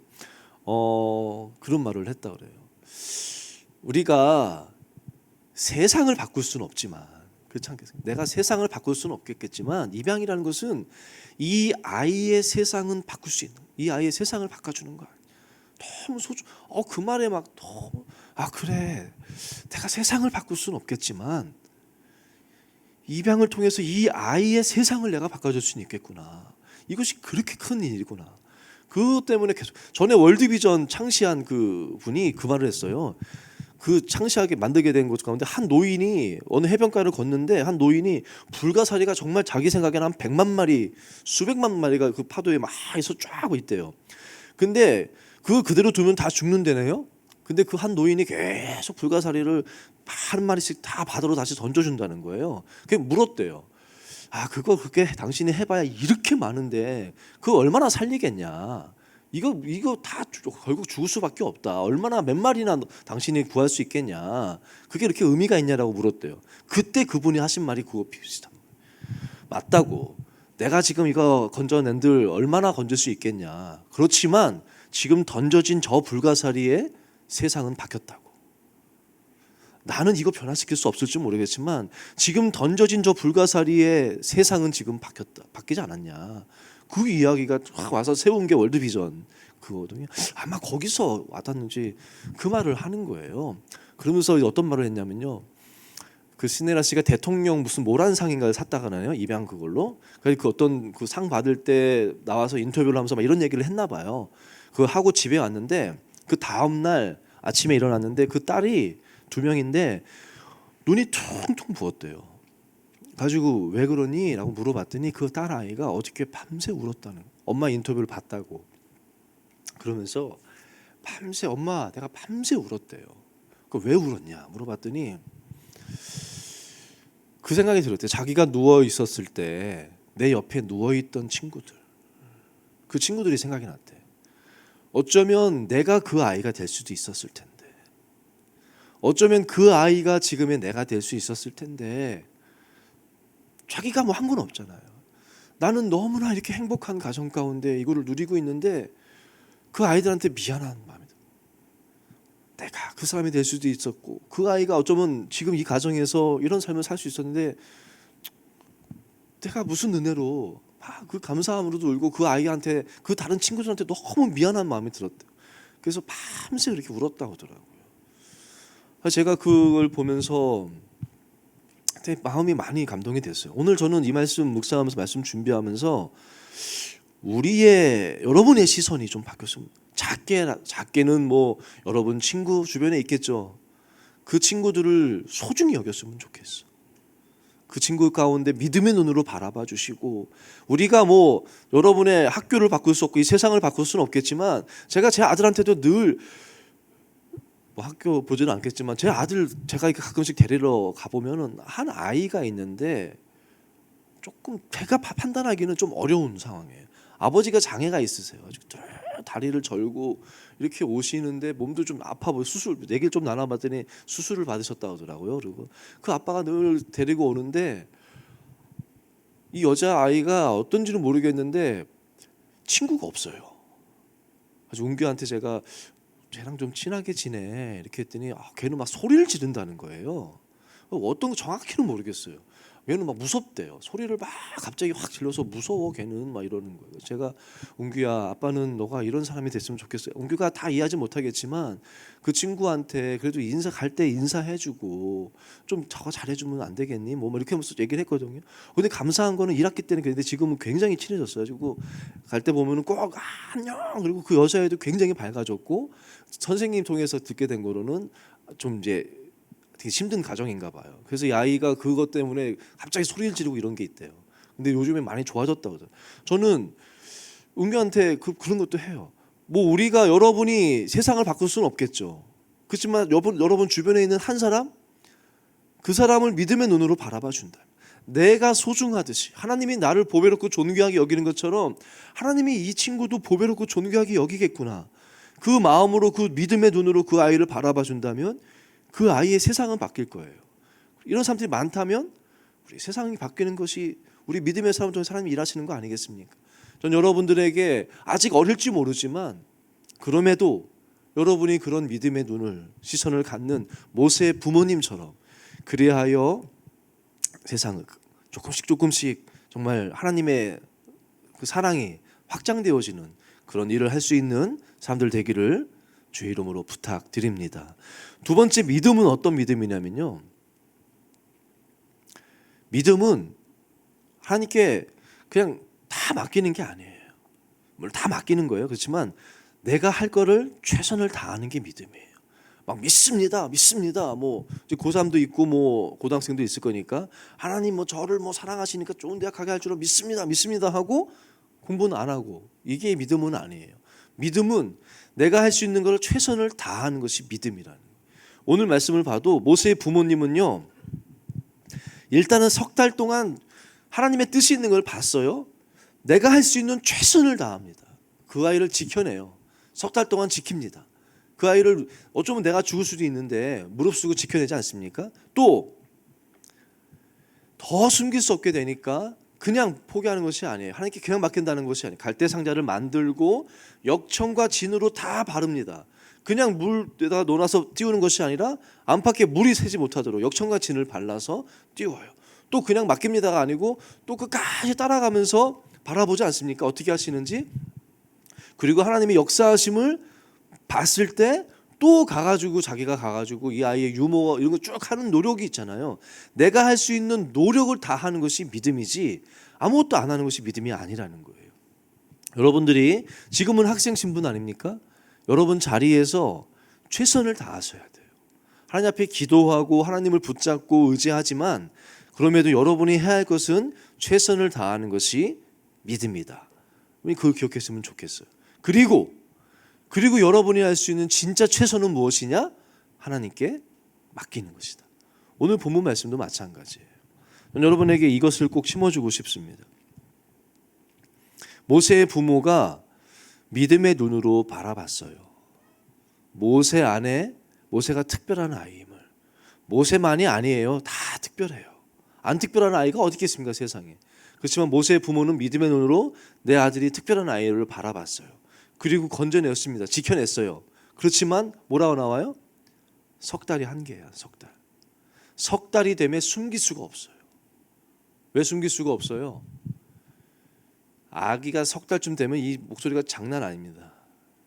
그런 말을 했다 그래요. 우리가 세상을 바꿀 수는 없지만, 그렇지 않겠습니까? 내가 세상을 바꿀 수는 없겠지만 입양이라는 것은 이 아이의 세상은 바꿀 수 있는, 이 아이의 세상을 바꿔주는 거야. 너무 그 말에 막 너무 그래, 내가 세상을 바꿀 수는 없겠지만 입양을 통해서 이 아이의 세상을 내가 바꿔줄 수는 있겠구나. 이것이 그렇게 큰 일이구나. 그것 때문에 계속, 전에 월드비전 창시한 그 분이 그 말을 했어요. 그 창시하게 만들게 된 곳 가운데 한 노인이 어느 해변가를 걷는데, 한 노인이 불가사리가 정말 자기 생각에는 한 100만 마리, 수백만 마리가 그 파도에 막 해서 쫙 있대요. 근데 그걸 그대로 두면 다 죽는다네요. 근데 그 한 노인이 계속 불가사리를 한 마리씩 다 바다로 다시 던져준다는 거예요. 그게 물었대요. 그거 그렇게 당신이 해봐야 이렇게 많은데 그거 얼마나 살리겠냐. 이거 다 결국 죽을 수밖에 없다. 얼마나 몇 마리나 당신이 구할 수 있겠냐. 그게 이렇게 의미가 있냐라고 물었대요. 그때 그분이 하신 말이 그거 비슷한 거예요. 맞다고. 내가 지금 이거 건져낸들 얼마나 건질 수 있겠냐. 그렇지만 지금 던져진 저 불가사리에 세상은 바뀌었다고. 나는 이거 변화시킬 수 없을지 모르겠지만 지금 던져진 저 불가사리의 세상은 지금 바뀌지 않았냐. 그 이야기가 와서 세운 게 월드비전 그거거든요. 아마 거기서 와닿는지 그 말을 하는 거예요. 그러면서 어떤 말을 했냐면요. 그 시네라 씨가 대통령 무슨 모란상인가를 샀다가나요, 입양 그걸로. 그 어떤 그 상 받을 때 나와서 인터뷰를 하면서 막 이런 얘기를 했나 봐요. 그거 하고 집에 왔는데 그 다음 날 아침에 일어났는데 그 딸이 2명인데 눈이 퉁퉁 부었대요. 가지고 왜 그러니? 라고 물어봤더니 그 딸 아이가 어저께 밤새 울었다는, 엄마 인터뷰를 봤다고. 그러면서 밤새, 엄마 내가 밤새 울었대요. 그 왜 울었냐 물어봤더니 그 생각이 들었대요. 자기가 누워 있었을 때 내 옆에 누워 있던 친구들, 그 친구들이 생각이 났대. 어쩌면 내가 그 아이가 될 수도 있었을 텐데, 어쩌면 그 아이가 지금의 내가 될 수 있었을 텐데 자기가 뭐 한 건 없잖아요. 나는 너무나 이렇게 행복한 가정 가운데 이거를 누리고 있는데 그 아이들한테 미안한 마음이 들어요. 내가 그 사람이 될 수도 있었고 그 아이가 어쩌면 지금 이 가정에서 이런 삶을 살 수 있었는데 내가 무슨 은혜로 그 감사함으로도 울고 그 아이한테, 그 다른 친구들한테 너무 미안한 마음이 들었대요. 그래서 밤새 그렇게 울었다고 하더라고요. 제가 그걸 보면서 되게 마음이 많이 감동이 됐어요. 오늘 저는 이 말씀 묵상하면서 말씀 준비하면서 여러분의 시선이 좀 바뀌었으면, 작게는 뭐 여러분 친구 주변에 있겠죠. 그 친구들을 소중히 여겼으면 좋겠어. 그 친구 가운데 믿음의 눈으로 바라봐 주시고, 우리가 뭐 여러분의 학교를 바꿀 수 없고 이 세상을 바꿀 수는 없겠지만, 제가 제 아들한테도 늘 뭐 학교 보지는 않겠지만 제 아들 제가 이렇게 가끔씩 데리러 가보면은 한 아이가 있는데 조금 제가 판단하기는 좀 어려운 상황이에요. 아버지가 장애가 있으세요. 다리를 절고 이렇게 오시는데 몸도 좀 아파 보여. 얘기를 좀 나눠봤더니 수술을 받으셨다고 하더라고요. 그리고 그 아빠가 늘 데리고 오는데 이 여자 아이가 어떤지는 모르겠는데 친구가 없어요. 아주 은규한테 제가 쟤랑 좀 친하게 지내 이렇게 했더니 걔는 막 소리를 지른다는 거예요. 어떤 거 정확히는 모르겠어요. 얘는 막 무섭대요. 소리를 막 갑자기 확 질러서 무서워 걔는 막 이러는 거예요. 제가 웅규야 아빠는 너가 이런 사람이 됐으면 좋겠어요. 웅규가 다 이해하지 못하겠지만 그 친구한테 그래도 인사 갈 때 인사해주고 좀 저거 잘해주면 안 되겠니? 뭐 이렇게 하면서 얘기를 했거든요. 근데 감사한 거는 1학기 때는 그랬는데 지금은 굉장히 친해졌어요. 가지고 갈 때 보면은 꼭 안녕 그리고 그 여자애도 굉장히 밝아졌고 선생님 통해서 듣게 된 거로는 좀 이제 되게 힘든 가정인가 봐요. 그래서 이 아이가 그것 때문에 갑자기 소리를 지르고 이런 게 있대요. 근데 요즘에 많이 좋아졌다고 하더라고요. 저는 은규한테 그런 것도 해요. 뭐 우리가 여러분이 세상을 바꿀 수는 없겠죠. 그렇지만 여러분 주변에 있는 한 사람 그 사람을 믿음의 눈으로 바라봐 준다. 내가 소중하듯이 하나님이 나를 보배롭고 존귀하게 여기는 것처럼 하나님이 이 친구도 보배롭고 존귀하게 여기겠구나. 그 마음으로 그 믿음의 눈으로 그 아이를 바라봐 준다면 그 아이의 세상은 바뀔 거예요. 이런 사람들이 많다면 우리 세상이 바뀌는 것이 우리 믿음의 사람 중에 하나님이 일하시는 거 아니겠습니까? 전 여러분들에게 아직 어릴지 모르지만 그럼에도 여러분이 그런 믿음의 눈을 시선을 갖는 모세의 부모님처럼 그리하여 세상을 조금씩 정말 하나님의 그 사랑이 확장되어지는 그런 일을 할 수 있는 사람들 되기를 주의 이름으로 부탁드립니다. 두 번째 믿음은 어떤 믿음이냐면요. 믿음은 하나님께 그냥 다 맡기는 게 아니에요. 물론 다 맡기는 거예요. 그렇지만 내가 할 거를 최선을 다하는 게 믿음이에요. 막 믿습니다. 뭐 이제 고3도 있고 뭐 고등학생도 있을 거니까 하나님 뭐 저를 뭐 사랑하시니까 좋은 대학 가게 할 줄로 믿습니다 하고 공부는 안 하고 이게 믿음은 아니에요. 믿음은 내가 할 수 있는 걸 최선을 다하는 것이 믿음이라는 거예요. 오늘 말씀을 봐도 모세의 부모님은요. 일단은 석 달 동안 하나님의 뜻이 있는 걸 봤어요. 내가 할 수 있는 최선을 다합니다. 그 아이를 지켜내요. 석 달 동안 지킵니다. 그 아이를 어쩌면 내가 죽을 수도 있는데 무릅쓰고 지켜내지 않습니까? 또 더 숨길 수 없게 되니까 그냥 포기하는 것이 아니에요. 하나님께 그냥 맡긴다는 것이 아니에요. 갈대 상자를 만들고 역청과 진으로 다 바릅니다. 그냥 물에다가 놓아서 띄우는 것이 아니라 안팎에 물이 새지 못하도록 역청과 진을 발라서 띄워요. 또 그냥 맡깁니다가 아니고 또 끝까지 따라가면서 바라보지 않습니까? 어떻게 하시는지. 그리고 하나님의 역사하심을 봤을 때 또 자기가 가가지고 이 아이의 유머 이런 거 쭉 하는 노력이 있잖아요. 내가 할 수 있는 노력을 다 하는 것이 믿음이지 아무것도 안 하는 것이 믿음이 아니라는 거예요. 여러분들이 지금은 학생 신분 아닙니까? 여러분 자리에서 최선을 다하셔야 돼요. 하나님 앞에 기도하고 하나님을 붙잡고 의지하지만 그럼에도 여러분이 해야 할 것은 최선을 다하는 것이 믿음이다. 우리 그걸 기억했으면 좋겠어요. 그리고 여러분이 할 수 있는 진짜 최선은 무엇이냐? 하나님께 맡기는 것이다. 오늘 본문 말씀도 마찬가지예요. 여러분에게 이것을 꼭 심어주고 싶습니다. 모세의 부모가 믿음의 눈으로 바라봤어요. 모세 안에 모세가 특별한 아이임을. 모세만이 아니에요. 다 특별해요. 안 특별한 아이가 어디 있겠습니까 세상에. 그렇지만 모세의 부모는 믿음의 눈으로 내 아들이 특별한 아이를 바라봤어요. 그리고 건져냈습니다. 지켜냈어요. 그렇지만 뭐라고 나와요? 석 달이 한계야. 석 달. 석 달이 되면 숨길 수가 없어요. 왜 숨길 수가 없어요? 아기가 석 달쯤 되면 이 목소리가 장난 아닙니다.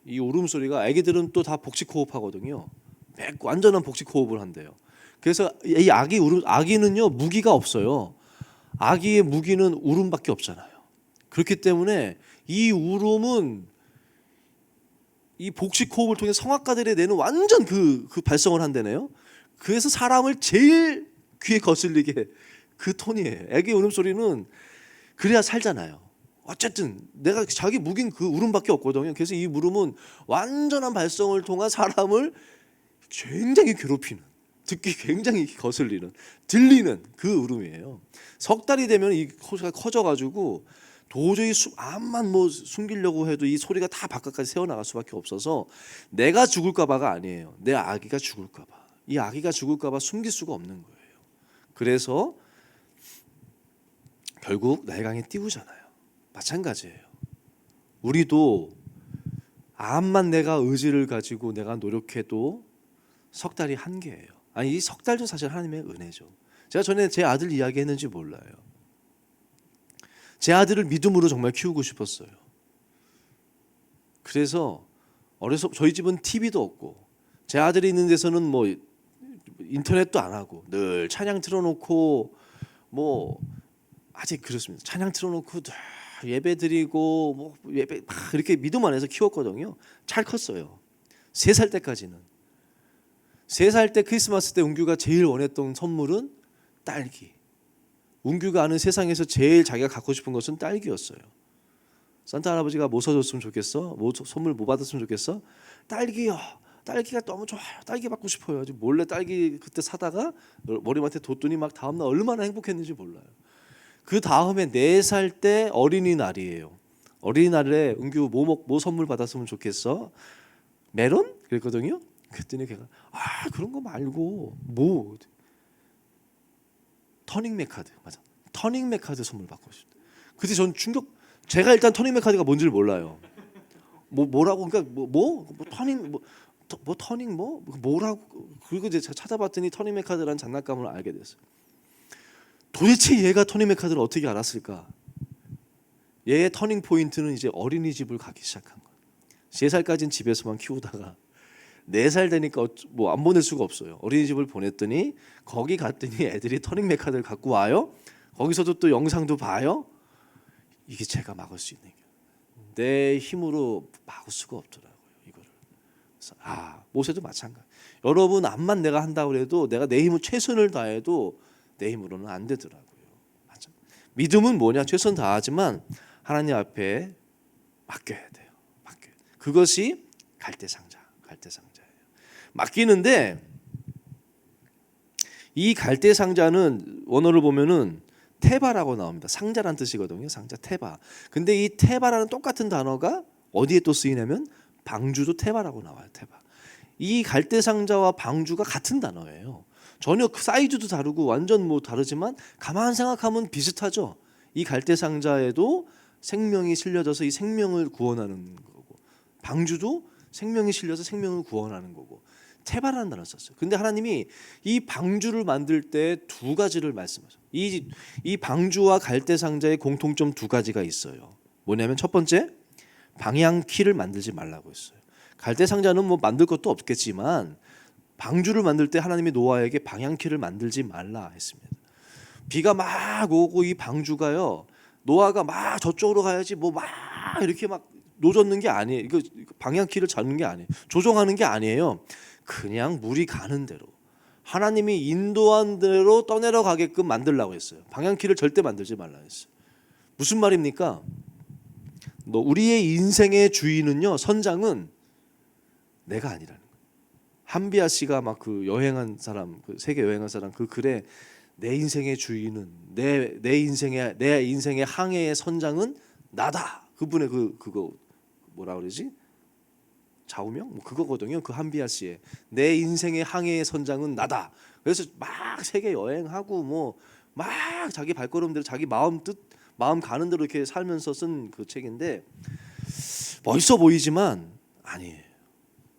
이 울음소리가 아기들은 또 다 복식호흡하거든요. 완전한 복식호흡을 한대요. 그래서 이 아기는요 무기가 없어요. 아기의 무기는 울음밖에 없잖아요. 그렇기 때문에 이 울음은 이 복식호흡을 통해 성악가들이 내는 완전 그 발성을 한다네요. 그래서 사람을 제일 귀에 거슬리게 그 톤이에요. 애기 울음소리는 그래야 살잖아요. 어쨌든 내가 자기 무기는 그 울음밖에 없거든요. 그래서 이 울음은 완전한 발성을 통한 사람을 굉장히 괴롭히는, 듣기 굉장히 거슬리는, 들리는 그 울음이에요. 석 달이 되면 이 소리가 커져가지고 도저히 암만 뭐 숨기려고 해도 이 소리가 다 바깥까지 새어나갈 수밖에 없어서 내가 죽을까봐가 아니에요. 내 아기가 죽을까봐. 이 아기가 죽을까봐 숨길 수가 없는 거예요. 그래서 결국 나일강에 띄우잖아요. 마찬가지예요. 우리도 암만 내가 의지를 가지고 내가 노력해도 석 달이 한계예요. 아니 이 석 달도 사실 하나님의 은혜죠. 제가 전에 제 아들 이야기했는지 몰라요. 제 아들을 믿음으로 정말 키우고 싶었어요. 그래서 어려서 저희 집은 TV도 없고 제 아들이 있는 데서는 뭐 인터넷도 안 하고 늘 찬양 틀어놓고 뭐 아직 그렇습니다. 찬양 틀어놓고 예배 드리고 뭐 예배 막 이렇게 믿음 안에서 키웠거든요. 잘 컸어요. 3살 때까지는. 3살 때 크리스마스 때 웅규가 제일 원했던 선물은 딸기. 웅규가 아는 세상에서 제일 자기가 갖고 싶은 것은 딸기였어요. 산타 할아버지가 뭐 사줬으면 좋겠어? 뭐 선물 뭐 받았으면 좋겠어? 딸기요. 딸기가 너무 좋아요. 딸기 받고 싶어요. 몰래 딸기 그때 사다가 머리맡에 뒀더니 막 다음날 얼마나 행복했는지 몰라요. 그 다음에 4살 때 어린이날이에요. 어린이날에 은규 뭐 선물 받았으면 좋겠어? 메론? 그랬거든요. 그랬더니 걔가 그런 거 말고 뭐 터닝맥 카드. 맞아. 터닝맥 카드 선물 받고 싶다. 그때 전 충격. 제가 일단 터닝맥 카드가 뭔지를 몰라요. 뭐라고 그러니까 뭐 터닝 터닝 뭐라고 그리고 이제 찾아봤더니 터닝맥 카드라는 장난감을 알게 됐어요. 도대체 얘가 터닝맥 카드를 어떻게 알았을까? 얘의 터닝 포인트는 이제 어린이집을 가기 시작한 거예요. 3살까지는 집에서만 키우다가 4살 되니까 뭐 안 보낼 수가 없어요. 어린이집을 보냈더니 거기 갔더니 애들이 터닝맥 카드를 갖고 와요. 거기서도 또 영상도 봐요. 이게 제가 막을 수 있는 게 내 힘으로 막을 수가 없더라고요. 이거를. 그래서 모세도 마찬가지. 여러분 암만 내가 한다고 해도 내가 내 힘을 최선을 다해도 내 힘으로는 안 되더라고요. 맞아. 믿음은 뭐냐? 최선 다하지만 하나님 앞에 맡겨야 돼요. 그것이 갈대상자예요. 맡기는데 이 갈대상자는 원어를 보면은 테바라고 나옵니다. 상자란 뜻이거든요. 상자 테바. 근데 이 테바라는 똑같은 단어가 어디에 또 쓰이냐면 방주도 테바라고 나와요. 테바. 이 갈대상자와 방주가 같은 단어예요. 전혀 사이즈도 다르고 완전 뭐 다르지만 가만 생각하면 비슷하죠. 이 갈대상자에도 생명이 실려져서 이 생명을 구원하는 거고 방주도 생명이 실려서 생명을 구원하는 거고 테바라는 단어를 썼어요. 근데 하나님이 이 방주를 만들 때 2가지를 말씀하셔요. 이 방주와 갈대상자의 공통점 2가지가 있어요. 뭐냐면 첫 번째 방향키를 만들지 말라고 했어요. 갈대상자는 뭐 만들 것도 없겠지만 방주를 만들 때 하나님이 노아에게 방향키를 만들지 말라 했습니다. 비가 막 오고 이 방주가요. 노아가 막 저쪽으로 가야지 뭐 막 이렇게 막 노젓는 게 아니에요. 이거 방향키를 잡는 게 아니에요. 조종하는 게 아니에요. 그냥 물이 가는 대로 하나님이 인도한 대로 떠내려가게끔 만들라고 했어요. 방향키를 절대 만들지 말라 했어요. 무슨 말입니까? 우리의 인생의 주인은요. 선장은 내가 아니라는 거예요. 한비아 씨가 막 그 여행한 사람, 그 세계 여행한 사람 그 글에 내 인생의 주인은 내 인생의 항해의 선장은 나다. 그분의 그거 뭐라 그러지? 좌우명? 뭐 그거거든요. 그 한비아 씨의 내 인생의 항해의 선장은 나다. 그래서 막 세계 여행하고 뭐 막 자기 발걸음대로 자기 마음 가는 대로 이렇게 살면서 쓴 그 책인데 멋있어 보이지만 아니에요.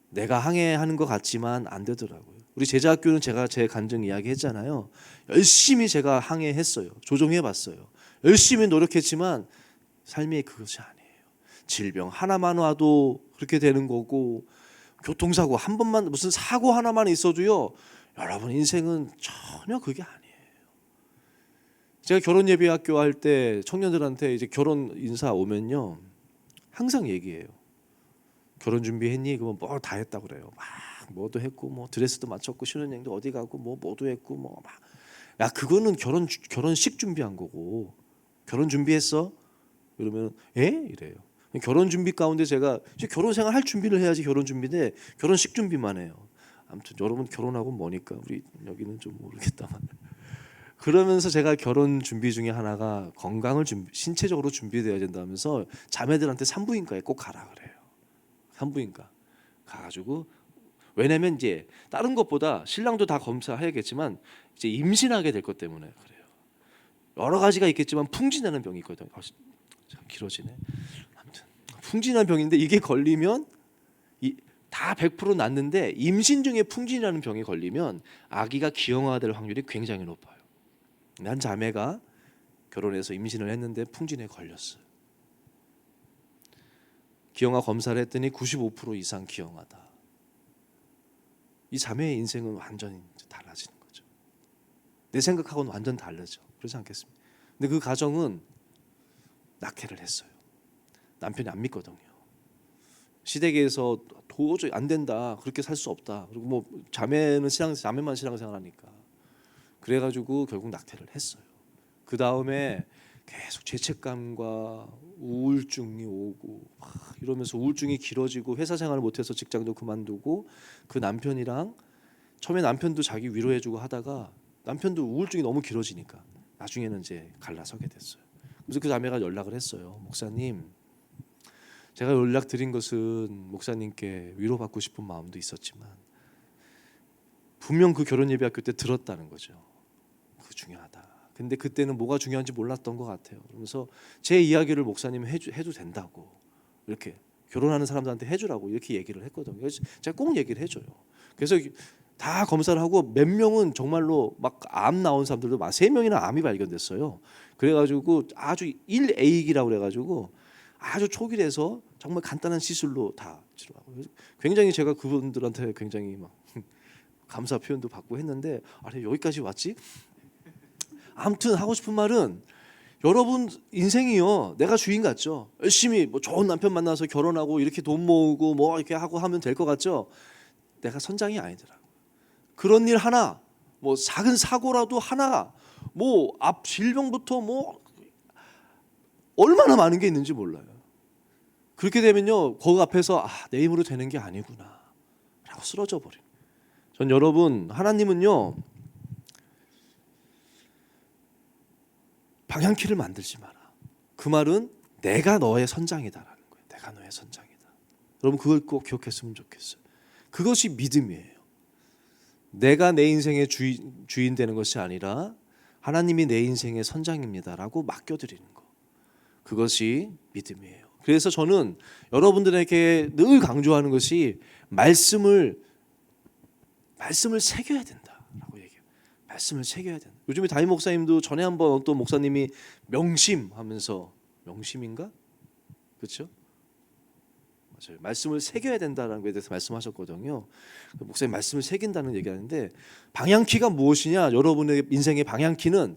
내가 항해하는 것 같지만 안 되더라고요. 우리 제자학교는 제가 제 간증 이야기했잖아요. 열심히 제가 항해했어요. 조종해봤어요. 열심히 노력했지만 삶이 그것이 아니에요. 질병 하나만 와도 그렇게 되는 거고 교통사고 한 번만 무슨 사고 하나만 있어도요. 여러분 인생은 전혀 그게 아니에요. 제가 결혼 예비학교 할 때 청년들한테 이제 결혼 인사 오면요. 항상 얘기해요. 결혼 준비했니? 그러면 뭐 다 했다 그래요. 막 뭐도 했고 뭐 드레스도 맞췄고 신혼여행도 어디 가고 뭐 뭐도 했고 뭐 막 야 그거는 결혼식 준비한 거고 결혼 준비했어? 그러면 이래요. 결혼 준비 가운데 제가 이제 결혼 생활 할 준비를 해야지 결혼 준비인데 결혼식 준비만 해요. 아무튼 여러분 결혼하고 뭐니까 우리 여기는 좀 모르겠다만 그러면서 제가 결혼 준비 중에 하나가 건강을 신체적으로 준비되어야 된다면서 자매들한테 산부인과에 꼭 가라 그래요. 산부인과 가가지고 왜냐면 이제 다른 것보다 신랑도 다 검사해야겠지만 이제 임신하게 될 것 때문에 그래요. 여러 가지가 있겠지만 풍진하는 병이 있거든요. 참 길어지네. 아무튼 풍진한 병인데 이게 걸리면 다 100% 낫는데 임신 중에 풍진이라는 병에 걸리면 아기가 기형아가 될 확률이 굉장히 높아요. 한 자매가 결혼해서 임신을 했는데 풍진에 걸렸어요. 기형아 검사를 했더니 95% 이상 기형아다. 이 자매의 인생은 완전히 달라지는 거죠. 내 생각하고는 완전 다르죠. 그렇지 않겠습니까? 근데 그 가정은 낙태를 했어요. 남편이 안 믿거든요. 시댁에서 도저히 안 된다. 그렇게 살 수 없다. 그리고 뭐 자매만 신앙생활하니까. 그래가지고 결국 낙태를 했어요. 그 다음에 계속 죄책감과 우울증이 오고 이러면서 우울증이 길어지고 회사 생활을 못해서 직장도 그만두고 그 남편이랑 처음에 남편도 자기 위로해주고 하다가 남편도 우울증이 너무 길어지니까 나중에는 이제 갈라서게 됐어요. 그래서 그 자매가 연락을 했어요. 목사님, 제가 연락드린 것은 목사님께 위로받고 싶은 마음도 있었지만 분명 그 결혼 예배학교 때 들었다는 거죠. 그거 중요하다. 근데 그때는 뭐가 중요한지 몰랐던 것 같아요. 그러면서 제 이야기를 목사님 해도 된다고 이렇게 결혼하는 사람들한테 해주라고 이렇게 얘기를 했거든요. 그래서 제가 꼭 얘기를 해줘요. 그래서 다 검사를 하고 몇 명은 정말로 막 암 나온 사람들도 막 3명이나 암이 발견됐어요. 그래가지고 아주 1A기라고 그래가지고 아주 초기에서 정말 간단한 시술로 다 치료하고 굉장히 제가 그분들한테 굉장히 막 감사 표현도 받고 했는데 아래 여기까지 왔지? 아무튼 하고 싶은 말은 여러분 인생이요 내가 주인 같죠. 열심히 뭐 좋은 남편 만나서 결혼하고 이렇게 돈 모으고 뭐 이렇게 하고 하면 될 것 같죠. 내가 선장이 아니더라고. 그런 일 하나 뭐 작은 사고라도 하나 뭐 앞 질병부터 뭐 얼마나 많은 게 있는지 몰라요. 그렇게 되면요 거기 앞에서 내 힘으로 되는 게 아니구나 라고 쓰러져 버려요. 전 여러분 하나님은요 방향키를 만들지 마라. 그 말은 내가 너의 선장이다라는 거예요. 내가 너의 선장이다. 여러분 그걸 꼭 기억했으면 좋겠어요. 그것이 믿음이에요. 내가 내 인생의 주인 되는 것이 아니라 하나님이 내 인생의 선장입니다라고 맡겨드리는 거. 그것이 믿음이에요. 그래서 저는 여러분들에게 늘 강조하는 것이 말씀을 새겨야 된다라고 얘기해요. 말씀을 새겨야 된다. 요즘에 담임 목사님도 전에 한번 어떤 목사님이 명심하면서 명심인가? 그렇죠? 맞아요. 말씀을 새겨야 된다는 것에 대해서 말씀하셨거든요. 목사님 말씀을 새긴다는 얘기하는데 방향키가 무엇이냐? 여러분의 인생의 방향키는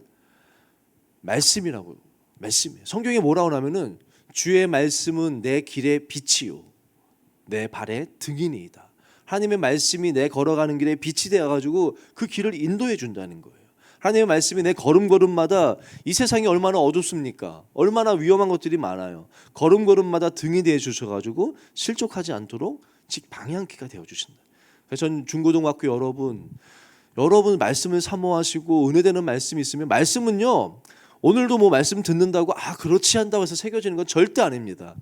말씀이라고. 말씀이에요. 성경에 뭐라고 하면은 주의 말씀은 내 길의 빛이요 내 발의 등이니이다. 하나님의 말씀이 내 걸어가는 길에 빛이 되어가지고 그 길을 인도해 준다는 거예요. 하나님의 말씀이 내 걸음걸음마다 이 세상이 얼마나 어둡습니까? 얼마나 위험한 것들이 많아요. 걸음걸음마다 등이 되어 주셔가지고 실족하지 않도록 즉 방향키가 되어 주신다. 그래서 전 중고등학교 여러분 말씀을 사모하시고 은혜되는 말씀이 있으면 말씀은요 오늘도 뭐 말씀 듣는다고 그렇지 한다고 해서 새겨지는 건 절대 아닙니다.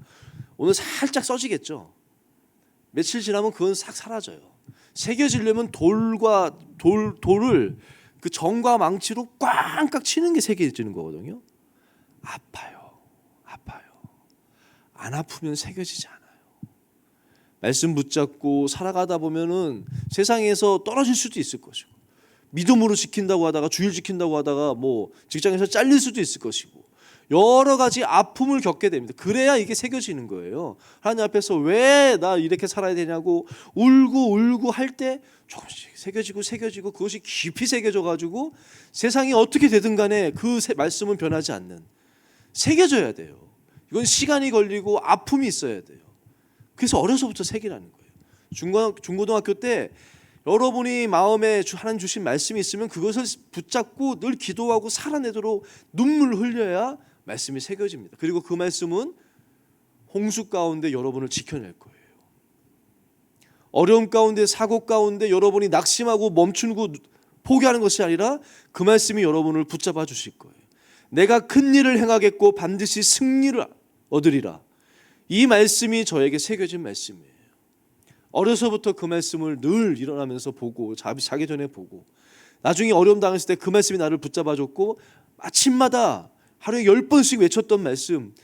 오늘 살짝 써지겠죠. 며칠 지나면 그건 싹 사라져요. 새겨지려면 돌을 그 정과 망치로 꽝깍 치는 게 새겨지는 거거든요. 아파요. 안 아프면 새겨지지 않아요. 말씀 붙잡고 살아가다 보면은 세상에서 떨어질 수도 있을 것이고 믿음으로 지킨다고 하다가 주일 지킨다고 하다가 뭐 직장에서 잘릴 수도 있을 것이고 여러 가지 아픔을 겪게 됩니다. 그래야 이게 새겨지는 거예요. 하나님 앞에서 왜 나 이렇게 살아야 되냐고 울고 할 때 조금씩 새겨지고 그것이 깊이 새겨져 가지고 세상이 어떻게 되든 간에 그 말씀은 변하지 않는 새겨져야 돼요. 이건 시간이 걸리고 아픔이 있어야 돼요. 그래서 어려서부터 새기라는 거예요. 중고등학교 때 여러분이 마음에 하나님 주신 말씀이 있으면 그것을 붙잡고 늘 기도하고 살아내도록 눈물을 흘려야 말씀이 새겨집니다. 그리고 그 말씀은 홍수 가운데 여러분을 지켜낼 거예요. 어려움 가운데 사고 가운데 여러분이 낙심하고 멈추고 포기하는 것이 아니라 그 말씀이 여러분을 붙잡아 주실 거예요. 내가 큰 일을 행하겠고 반드시 승리를 얻으리라. 이 말씀이 저에게 새겨진 말씀이에요. 어려서부터 그 말씀을 늘 일어나면서 보고 자기 전에 보고 나중에 어려움 당했을 때 그 말씀이 나를 붙잡아줬고 아침마다 하루에 10번씩 외쳤던 말씀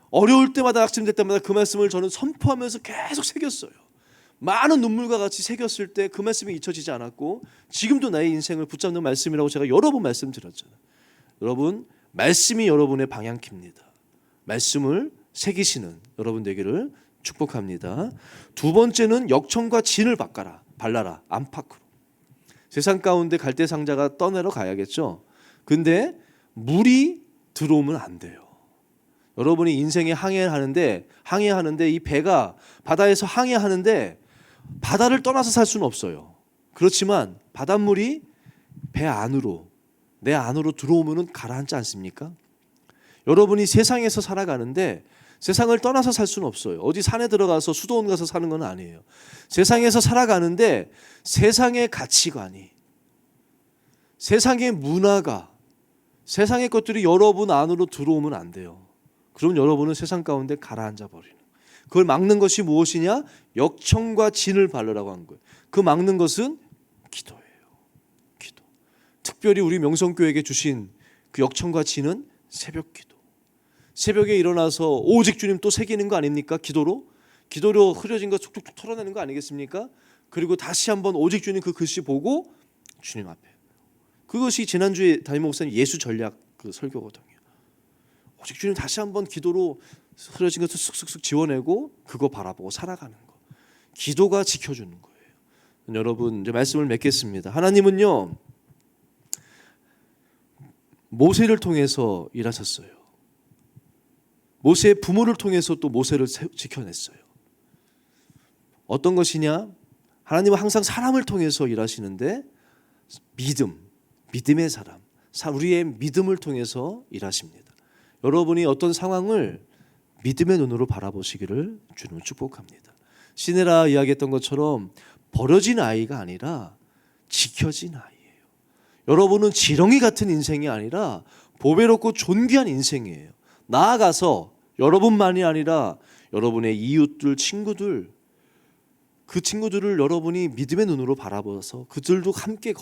어려울 때마다 낙심될 때마다 그 말씀을 저는 선포하면서 계속 새겼어요. 많은 눈물과 같이 새겼을 때 그 말씀이 잊혀지지 않았고 지금도 나의 인생을 붙잡는 말씀이라고 제가 여러 번 말씀드렸잖아요. 여러분, 말씀이 여러분의 방향키입니다. 말씀을 새기시는 여러분 되기를 축복합니다. 두 번째는 역청과 진을 발라라. 안팎으로. 세상 가운데 갈대상자가 떠내려 가야겠죠. 근데 물이 들어오면 안 돼요. 여러분이 인생에 항해하는데 이 배가 바다에서 항해하는데 바다를 떠나서 살 수는 없어요. 그렇지만 바닷물이 배 안으로, 내 안으로 들어오면 가라앉지 않습니까? 여러분이 세상에서 살아가는데 세상을 떠나서 살 수는 없어요. 어디 산에 들어가서 수도원 가서 사는 건 아니에요. 세상에서 살아가는데 세상의 가치관이, 세상의 문화가, 세상의 것들이 여러분 안으로 들어오면 안 돼요. 그럼 여러분은 세상 가운데 가라앉아 버리는. 그걸 막는 것이 무엇이냐? 역청과 진을 바르라고 한 거예요. 그 막는 것은 기도예요. 기도. 특별히 우리 명성교회에게 주신 그 역청과 진은 새벽 기도. 새벽에 일어나서 오직 주님 또 새기는 거 아닙니까? 기도로 흐려진 거 툭툭툭 털어내는 거 아니겠습니까? 그리고 다시 한번 오직 주님 그 글씨 보고 주님 앞에. 그것이 지난주에 담임 목사님 예수 전략 그 설교거든요. 오직 주님 다시 한번 기도로 흐려진 것을 쓱쓱쓱 지워내고 그거 바라보고 살아가는 거. 기도가 지켜주는 거예요. 여러분, 이제 말씀을 맺겠습니다. 하나님은요, 모세를 통해서 일하셨어요. 모세의 부모를 통해서 또 모세를 지켜냈어요. 어떤 것이냐? 하나님은 항상 사람을 통해서 일하시는데 믿음의 사람, 우리의 믿음을 통해서 일하십니다. 여러분이 어떤 상황을 믿음의 눈으로 바라보시기를 주님은 축복합니다. 시내라 이야기했던 것처럼 버려진 아이가 아니라 지켜진 아이예요. 여러분은 지렁이 같은 인생이 아니라 보배롭고 존귀한 인생이에요. 나아가서 여러분만이 아니라 여러분의 이웃들, 친구들, 그 친구들을 여러분이 믿음의 눈으로 바라보아서 그들도 함께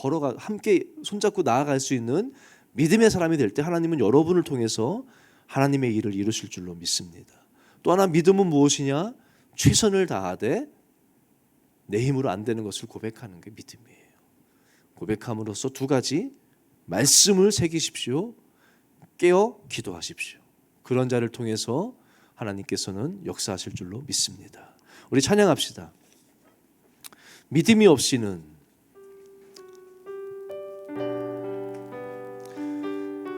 손잡고 나아갈 수 있는 믿음의 사람이 될 때 하나님은 여러분을 통해서 하나님의 일을 이루실 줄로 믿습니다. 또 하나 믿음은 무엇이냐? 최선을 다하되 내 힘으로 안 되는 것을 고백하는 게 믿음이에요. 고백함으로써 두 가지, 말씀을 새기십시오. 깨어 기도하십시오. 그런 자를 통해서 하나님께서는 역사하실 줄로 믿습니다. 우리 찬양합시다. 믿음이 없이는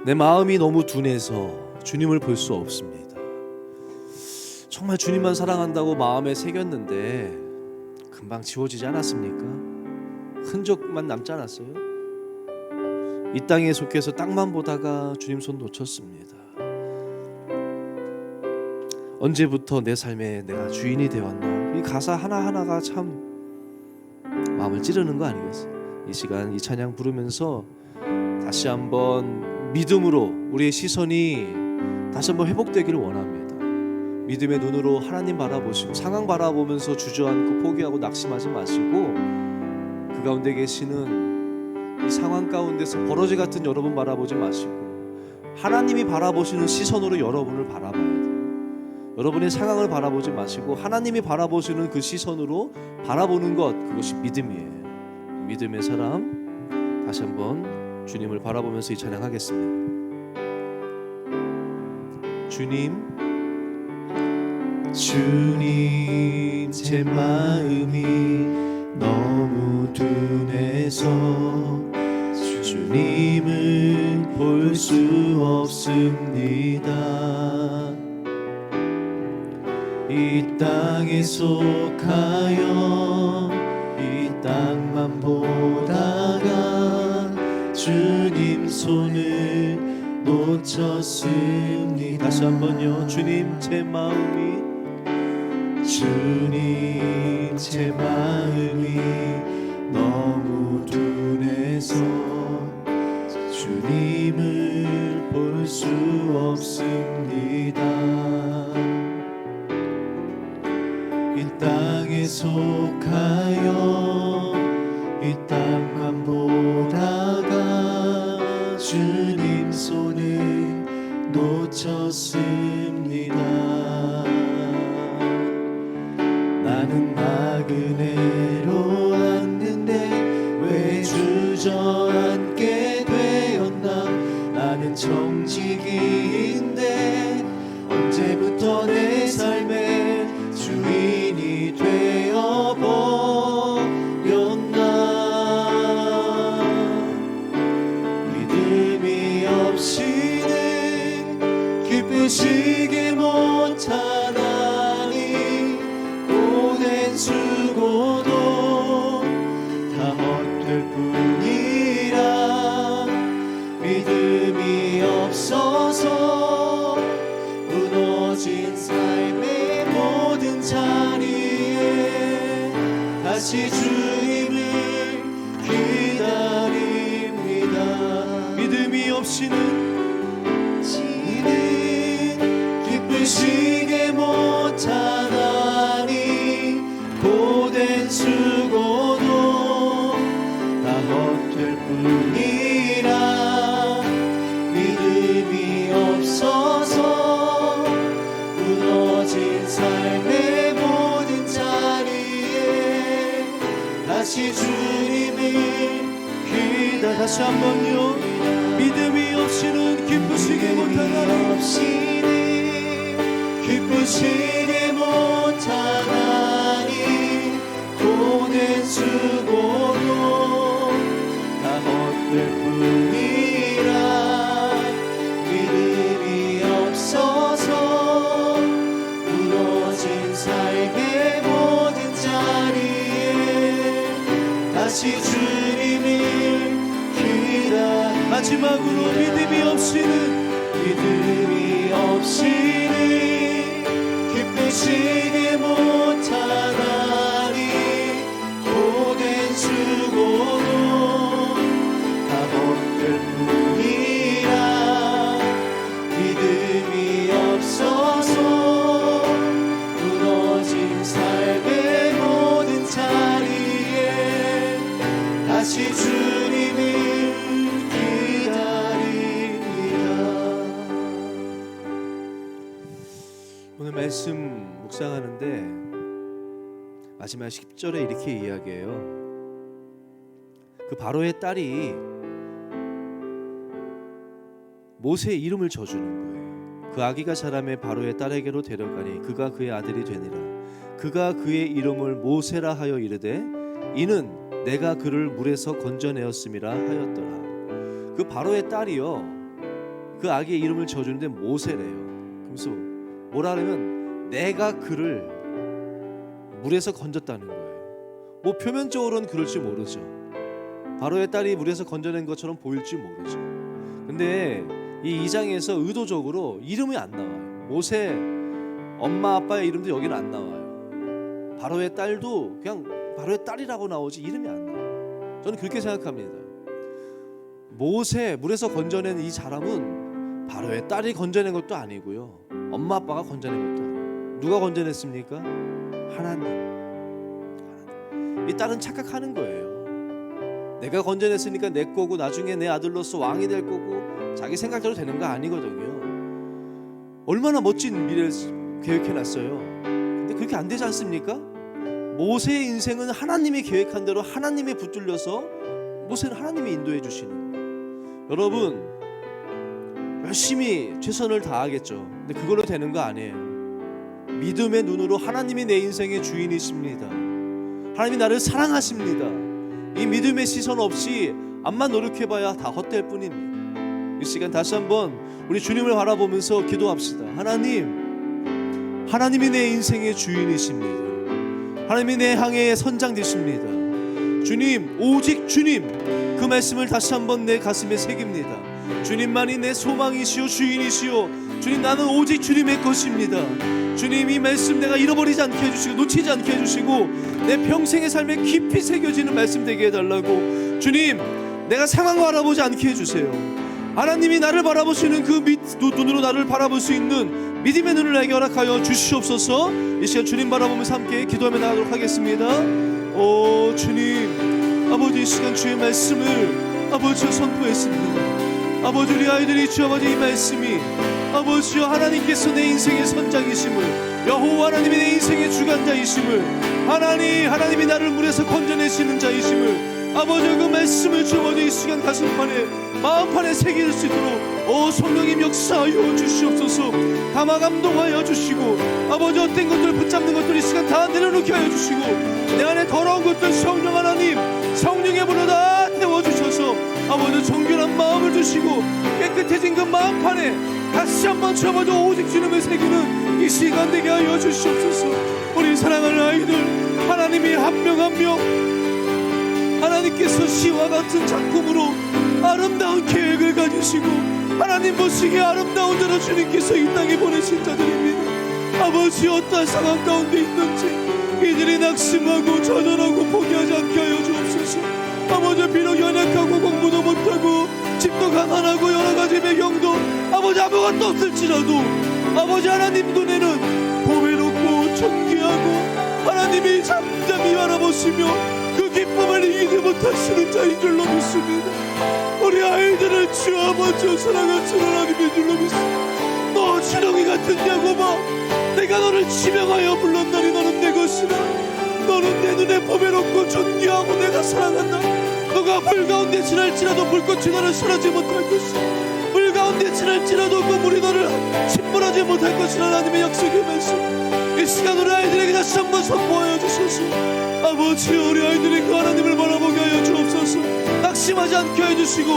내 마음이 너무 둔해서 주님을 볼 수 없습니다. 정말 주님만 사랑한다고 마음에 새겼는데 금방 지워지지 않았습니까? 흔적만 남지 않았어요? 이 땅에 속해서 땅만 보다가 주님 손 놓쳤습니다. 언제부터 내 삶에 내가 주인이 되었나? 이 가사 하나하나가 참 마음을 찌르는 거 아니겠어요? 이 시간 이 찬양 부르면서 다시 한번 믿음으로 우리의 시선이 다시 한번 회복되기를 원합니다. 믿음의 눈으로 하나님 바라보시고 상황 바라보면서 주저앉고 포기하고 낙심하지 마시고 그 가운데 계시는 이 상황 가운데서 버러지 같은 여러분 바라보지 마시고 하나님이 바라보시는 시선으로 여러분을 바라봐야 돼요. 여러분의 상황을 바라보지 마시고 하나님이 바라보시는 그 시선으로 바라보는 것, 그것이 믿음이에요. 믿음의 사람, 다시 한번 주님을 바라보면서 이 찬양하겠습니다. 주님 제 마음이 너무 둔해서 주님을 볼 수 없습니다. 이 땅에 속하여 이 땅만 보다가 주님 손을 놓쳤습니다. 다시 한번요. 주님 제 마음이 너무 둔해서 주님을 볼 수 없습니다. 이 땅에 속하여 이 땅만 보다가 주님 손을 놓쳤습니다. 나는 나그네로 왔는데 왜 주저앉게 되었나. 나는 죽어도 다 헛될 뿐이라 믿음이 없어서 무너진 삶의 모든 자리에 다시 주님을 기다립니다. 믿음이 없이는 기쁘시게 못하나니 고된 수고도 다 헛될 뿐이라 믿음이 없어서 무너진 삶의 모든 자리에 다시 주님을 다시 한번요. 믿음이 없이는 기쁘시게 못하나니 기쁘시게 못하나니 고된 수고도 다 헛될 뿐이라 믿음이 없어서 무너진 삶의 모든 자리에 다시 주님을 마지막으로 믿음이 없이는 기쁘시게 못하나니 고된 수고도 다 헛될 뿐이라 믿음이 없어서 무너진 삶의 모든 자리에 다시 주님을 오늘 말씀 묵상하는데 마지막 10절에 이렇게 이야기해요. 그 바로의 딸이 모세의 이름을 져주는 거예요. 그 아기가 자라매 바로의 딸에게로 데려가니 그가 그의 아들이 되니라. 그가 그의 이름을 모세라 하여 이르되 이는 내가 그를 물에서 건져내었음이라 하였더라. 그 바로의 딸이요, 그 아기의 이름을 져주는데 모세래요. 그래서 뭐라 하면 내가 그를 물에서 건졌다는 거예요. 뭐 표면적으로는 그럴지 모르죠. 바로의 딸이 물에서 건져낸 것처럼 보일지 모르죠. 근데 이 2장에서 의도적으로 이름이 안 나와요. 모세 엄마 아빠의 이름도 여기는 안 나와요. 바로의 딸도 그냥 바로의 딸이라고 나오지 이름이 안 나와요. 저는 그렇게 생각합니다. 모세 물에서 건져낸 이 사람은 바로의 딸이 건져낸 것도 아니고요, 엄마 아빠가 건져낸 것도 아니에요. 누가 건져냈습니까? 하나님. 이 딸은 착각하는 거예요. 내가 건져냈으니까 내 거고 나중에 내 아들로서 왕이 될 거고 자기 생각대로 되는 거 아니거든요. 얼마나 멋진 미래를 계획해놨어요. 근데 그렇게 안 되지 않습니까? 모세의 인생은 하나님이 계획한 대로 하나님이 붙들려서 모세는 하나님이 인도해 주시는 거예요. 여러분 열심히 최선을 다하겠죠. 근데 그걸로 되는 거 아니에요. 믿음의 눈으로 하나님이 내 인생의 주인이십니다. 하나님이 나를 사랑하십니다. 이 믿음의 시선 없이 암만 노력해봐야 다 헛될 뿐입니다. 이 시간 다시 한번 우리 주님을 바라보면서 기도합시다. 하나님, 하나님이 내 인생의 주인이십니다. 하나님이 내 항해의 선장 되십니다. 주님, 오직 주님, 그 말씀을 다시 한번 내 가슴에 새깁니다. 주님만이 내 소망이시오 주인이시오. 주님, 나는 오직 주님의 것입니다. 주님, 이 말씀 내가 잃어버리지 않게 해주시고 놓치지 않게 해주시고 내 평생의 삶에 깊이 새겨지는 말씀 되게 해달라고. 주님, 내가 상황을 바라보지 않게 해주세요. 하나님이 나를 바라보시는 그 눈으로 나를 바라볼 수 있는 믿음의 눈을 내게 허락하여 주시옵소서. 이 시간 주님 바라보면서 함께 기도하며 나가도록 하겠습니다. 오 주님, 아버지 이 시간 주의 말씀을 아버지여 선포했습니다. 아버지 우리 아이들이 주 아버지 이 말씀이 아버지여 하나님께서 내 인생의 선장이심을, 여호와 하나님이 내 인생의 주관자이심을, 하나님이 나를 물에서 건져내시는 자이심을 아버지 그 말씀을 주 아버지 이 시간 가슴판에 마음판에 새길 수 있도록 오 성령님 역사하여 주시옵소서. 담아 감동하여 주시고 아버지 어떤 것들을 붙잡는 것들 이 시간 다 내려놓게 하여 주시고 내 안에 더러운 것들 성령 하나님 성령의 불로 다 태워주셔서 아버지 정결한 마음을 주시고 깨끗해진 그 마음판에 다시 한번 주 아버지 오직 주님을 새기는 이 시간 되게 하여 주시옵소서. 우리 사랑하는 아이들 하나님이 한 명 한 명 하나님께서 시와 같은 작품으로 아름다운 계획을 가지시고 하나님 보시기에 아름다운 자로 주님께서 이 땅에 보내신 자들입니다. 아버지 어떠한 상황 가운데 있는지 이들이 낙심하고 좌절하고 포기하지 않게 하여 주옵소서. 아버지 비록 연약하고 공부도 못하고 집도 가난하고 여러가지 배경도 아버지 아무것도 없을지라도 아버지 하나님 눈에는 보배롭고 존귀하고 하나님이 잠잠히 바라보시며 그 기쁨을 이기지 못하시는 자인 줄로 믿습니다. 우리 아이들을 주 아버지와 사랑하시는 하나님의 줄로 믿습니다. 너 지렁이 같은 야곱아, 내가 너를 지명하여 불렀나니 너는 내 것이라. 너는 내 눈에 보배롭고 존귀하고 내가 사랑한다. 너가 불 가운데 지날지라도 불꽃이 너를 사라지 못할 것이다. 물 가운데 지날지라도 그 물이 너를 침몰하지 못할 것이라. 하나님의 약속의 말씀 이 시간 우리 아이들에게 다시 한번 선포하여 주소서. 아버지 우리 아이들이 그 하나님을 바라보게 하여 주옵소서. 낙심하지 않게 해주시고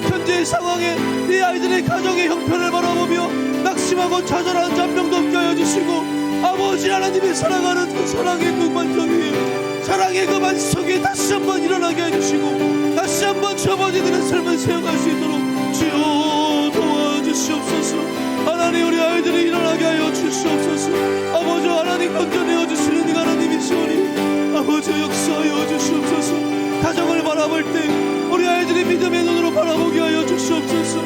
현재의 상황에 이 아이들의 가정의 형편을 바라보며 낙심하고 좌절하는 자 한 명도 없게 하여 주시고 아버지 하나님의 사랑하는 그 사랑의 그 반석 위에 사랑의 그 반석 위에 다시 한번 일어나게 해주시고 다시 한번 주 아버지들의 삶을 세워갈 수 있도록 주여 도와주시옵소서. 하나님 우리 아이들이 일어나게 하여 주시옵소서. 아버지 하나님 건져내어 주시는 이 하나님이시오니 아버지 역사하여 주시옵소서. 가정을 바라볼 때 우리 아이들이 믿음의 눈으로 바라보게 하여 주시옵소서.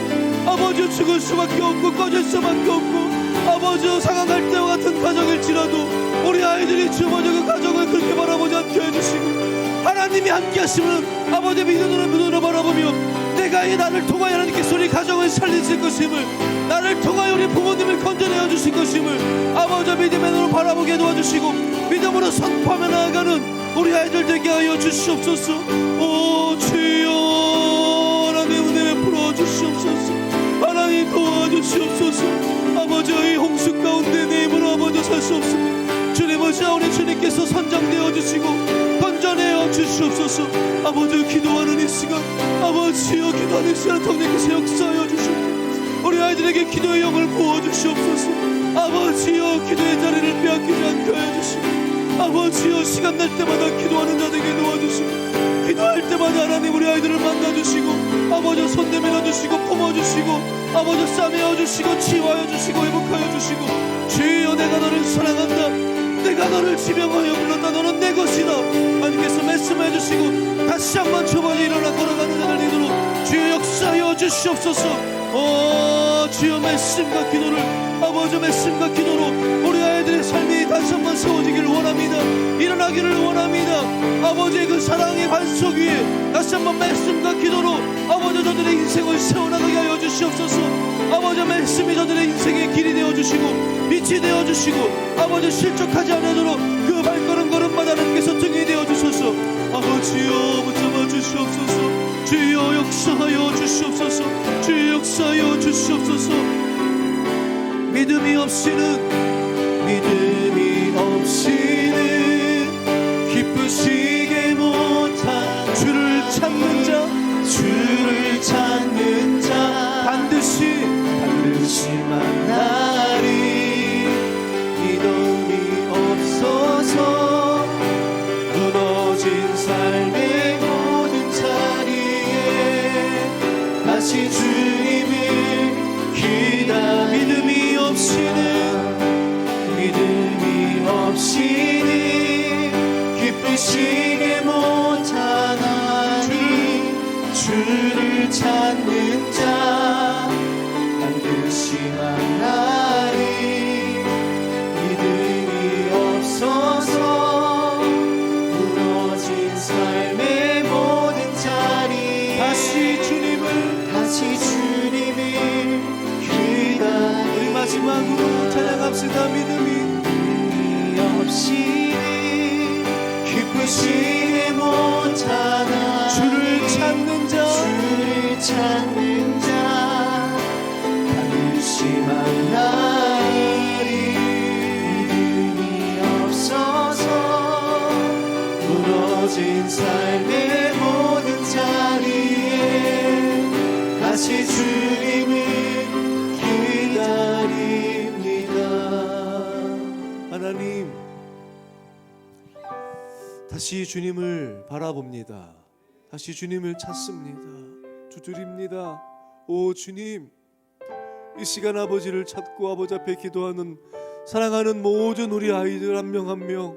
아버지 죽을 수밖에 없고 꺼질 수밖에 없고 아버지 상황할 때와 같은 가정일지라도 우리 아이들이 주 아버지 그 가정을 그렇게 바라보지 않게 해주시고 하나님이 함께 하시면 아버지 믿음으로 눈으로 바라보며 내가 이 나를 통하여 하나님께서 우리 가정을 살리실 것임을 나를 통하여 우리 부모님을 건져내어 주실 것임을 아버지 믿음의 눈으로 바라보게 도와주시고 믿음으로 선포하며 나아가는 우리 아이들 되게 하여 주시옵소서. 오 주여 하나님 은혜 베풀어 주시옵소서. 하나님 도와주시옵소서. 아버지 이 홍수 가운데 내 힘으로 아버지 살 수 없습니다. 주님을 우리 주님께서 선장되어 주시고 건져내어 주시옵소서. 아버지 기도하는 이 시간 아버지여 기도하는 이 시간 성령께서 역사하여 주시옵소서. 우리 아이들에게 기도의 영을 부어주시옵소서. 아버지여 기도의 자리를 빼앗기지 않게 하여 주시고 아버지여 시간 날 때마다 기도하는 자들에게 도와주시고 기도할 때마다 하나님 우리 아이들을 만나주시고 아버지 손 내밀어 주시고 품어주시고 아버지 싸매어 주시고 치유하여 주시고 회복하여 주시고 주여 내가 너를 사랑한다. 내가 너를 지명하여 불렀다. 너는 내 것이다. 하나님께서 말씀해 주시고 다시 한번 초반에 일어나 걸어가는 자를 이도록 주여 역사하여 주시옵소서. 주여 말씀과 기도를 아버지 말씀과 기도로 우리 아이들의 삶이 다시 한번 세워지기를 원합니다. 일어나기를 원합니다. 아버지의 그 사랑의 반석 위에 다시 한번 말씀과 기도로 아버지 저들의 인생을 세워나가게 하여 주시옵소서. 아버지 말씀이 저들의 인생의 길이 되어주시고 빛이 되어주시고 아버지 실족하지 않도록 그 발걸음 걸음마다 하나님께서 등이 되어주소서. 아버지여 붙잡아 주시옵소서. 주여 역사하여 주시옵소서. 주여 역사하여 주시옵소서. 믿음이 없이는 기쁘시게 못한 주를 찾는 자 반드시 만나리. 믿음이 없어서 무너진 삶의 모든 자리에 다시 주님을 믿음이 없이는 기쁘시게 못하나니 주를 찾는 자 반드시 만나리. 믿음이 없어서 무너진 삶의 모든 자리 다시 주님을 기다리. 우리 마지막으로 찬양합시다. 믿음이 없이 기쁘시게 못하나 주를 찾는 자 반드시 만나리. 믿음이 없어서 무너진 삶의 모든 자리에 다시 주님을 기다립니다. 하나님, 다시 주님을 바라봅니다. 다시 주님을 찾습니다. 두드립니다. 오 주님, 이 시간 아버지를 찾고 아버지 앞에 기도하는 사랑하는 모든 우리 아이들 한 명 한 명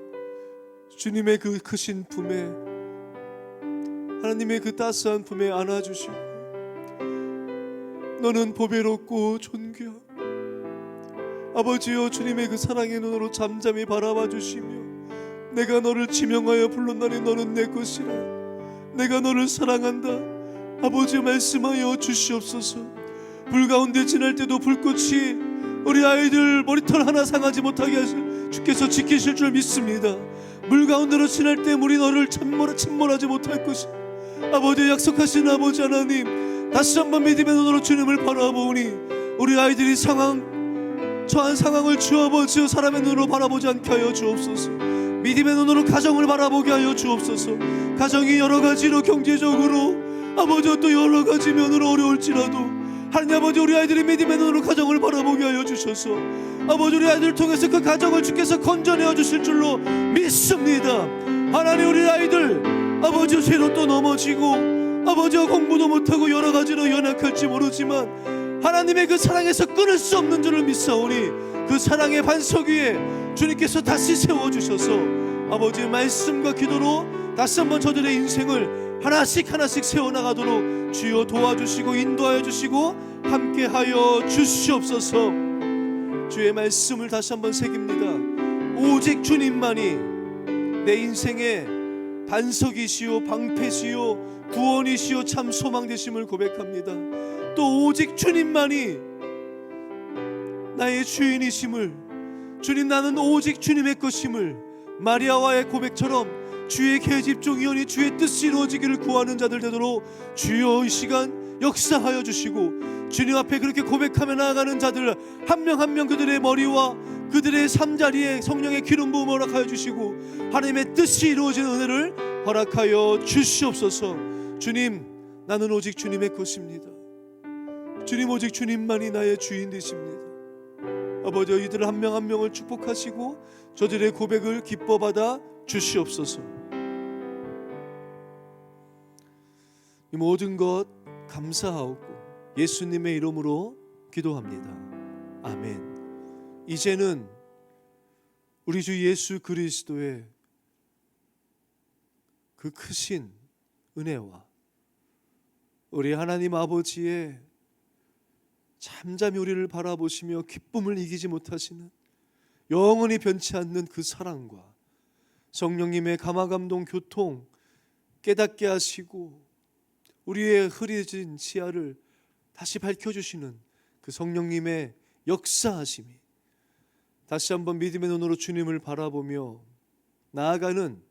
주님의 그 크신 품에, 하나님의 그 따스한 품에 안아주시고, 너는 보배롭고 존귀한 아버지여, 주님의 그 사랑의 눈으로 잠잠히 바라봐 주시며, 내가 너를 지명하여 불렀나니 너는 내 것이라, 내가 너를 사랑한다 아버지 말씀하여 주시옵소서. 불 가운데 지날 때도 불꽃이 우리 아이들 머리털 하나 상하지 못하게 하실 주께서 지키실 줄 믿습니다. 물 가운데로 지날 때 물이 너를 침몰하지 못할 것이, 아버지 약속하신 아버지 하나님, 다시 한번 믿음의 눈으로 주님을 바라보니 우리 아이들이 처한 상황을 주 아버지여 사람의 눈으로 바라보지 않게 하여 주옵소서. 믿음의 눈으로 가정을 바라보게 하여 주옵소서. 가정이 여러 가지로 경제적으로 아버지여 또 여러 가지 면으로 어려울지라도 하나님 아버지, 우리 아이들이 믿음의 눈으로 가정을 바라보게 하여 주셔서 아버지, 우리 아이들을 통해서 그 가정을 주께서 건져내어 주실 줄로 믿습니다. 하나님, 우리 아이들 아버지 죄로 또 넘어지고 아버지와 공부도 못하고 여러 가지로 연약할지 모르지만 하나님의 그 사랑에서 끊을 수 없는 줄을 믿사오니 그 사랑의 반석 위에 주님께서 다시 세워주셔서 아버지의 말씀과 기도로 다시 한번 저들의 인생을 하나씩 하나씩 세워나가도록 주여 도와주시고 인도하여 주시고 함께하여 주시옵소서. 주의 말씀을 다시 한번 새깁니다. 오직 주님만이 내 인생의 반석이시요 방패시요 구원이시요 참 소망 되심을 고백합니다. 또 오직 주님만이 나의 주인이심을, 주님 나는 오직 주님의 것임을 마리아와의 고백처럼 주의 계집종이오니 주의 뜻이 이루어지기를 구하는 자들 되도록 주여 이 시간 역사하여 주시고, 주님 앞에 그렇게 고백하며 나아가는 자들 한 명 한 명 그들의 머리와 그들의 삶자리에 성령의 기름 부음을 허락하여 주시고 하나님의 뜻이 이루어지는 은혜를 허락하여 주시옵소서. 주님, 나는 오직 주님의 것입니다. 주님, 오직 주님만이 나의 주인 되십니다. 아버지, 이들 한 명 한 명을 축복하시고 저들의 고백을 기뻐 받아 주시옵소서. 이 모든 것 감사하옵고 예수님의 이름으로 기도합니다. 아멘. 이제는 우리 주 예수 그리스도의 그 크신 은혜와 우리 하나님 아버지의 잠잠히 우리를 바라보시며 기쁨을 이기지 못하시는 영원히 변치 않는 그 사랑과 성령님의 감화감동 교통 깨닫게 하시고 우리의 흐려진 시야를 다시 밝혀주시는 그 성령님의 역사하심이 다시 한번 믿음의 눈으로 주님을 바라보며 나아가는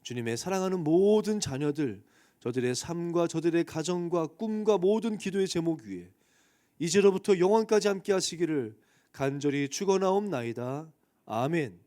주님의 사랑하는 모든 자녀들, 저들의 삶과 저들의 가정과 꿈과 모든 기도의 제목 위에 이제로부터 영원까지 함께 하시기를 간절히 축원하옵나이다. 아멘.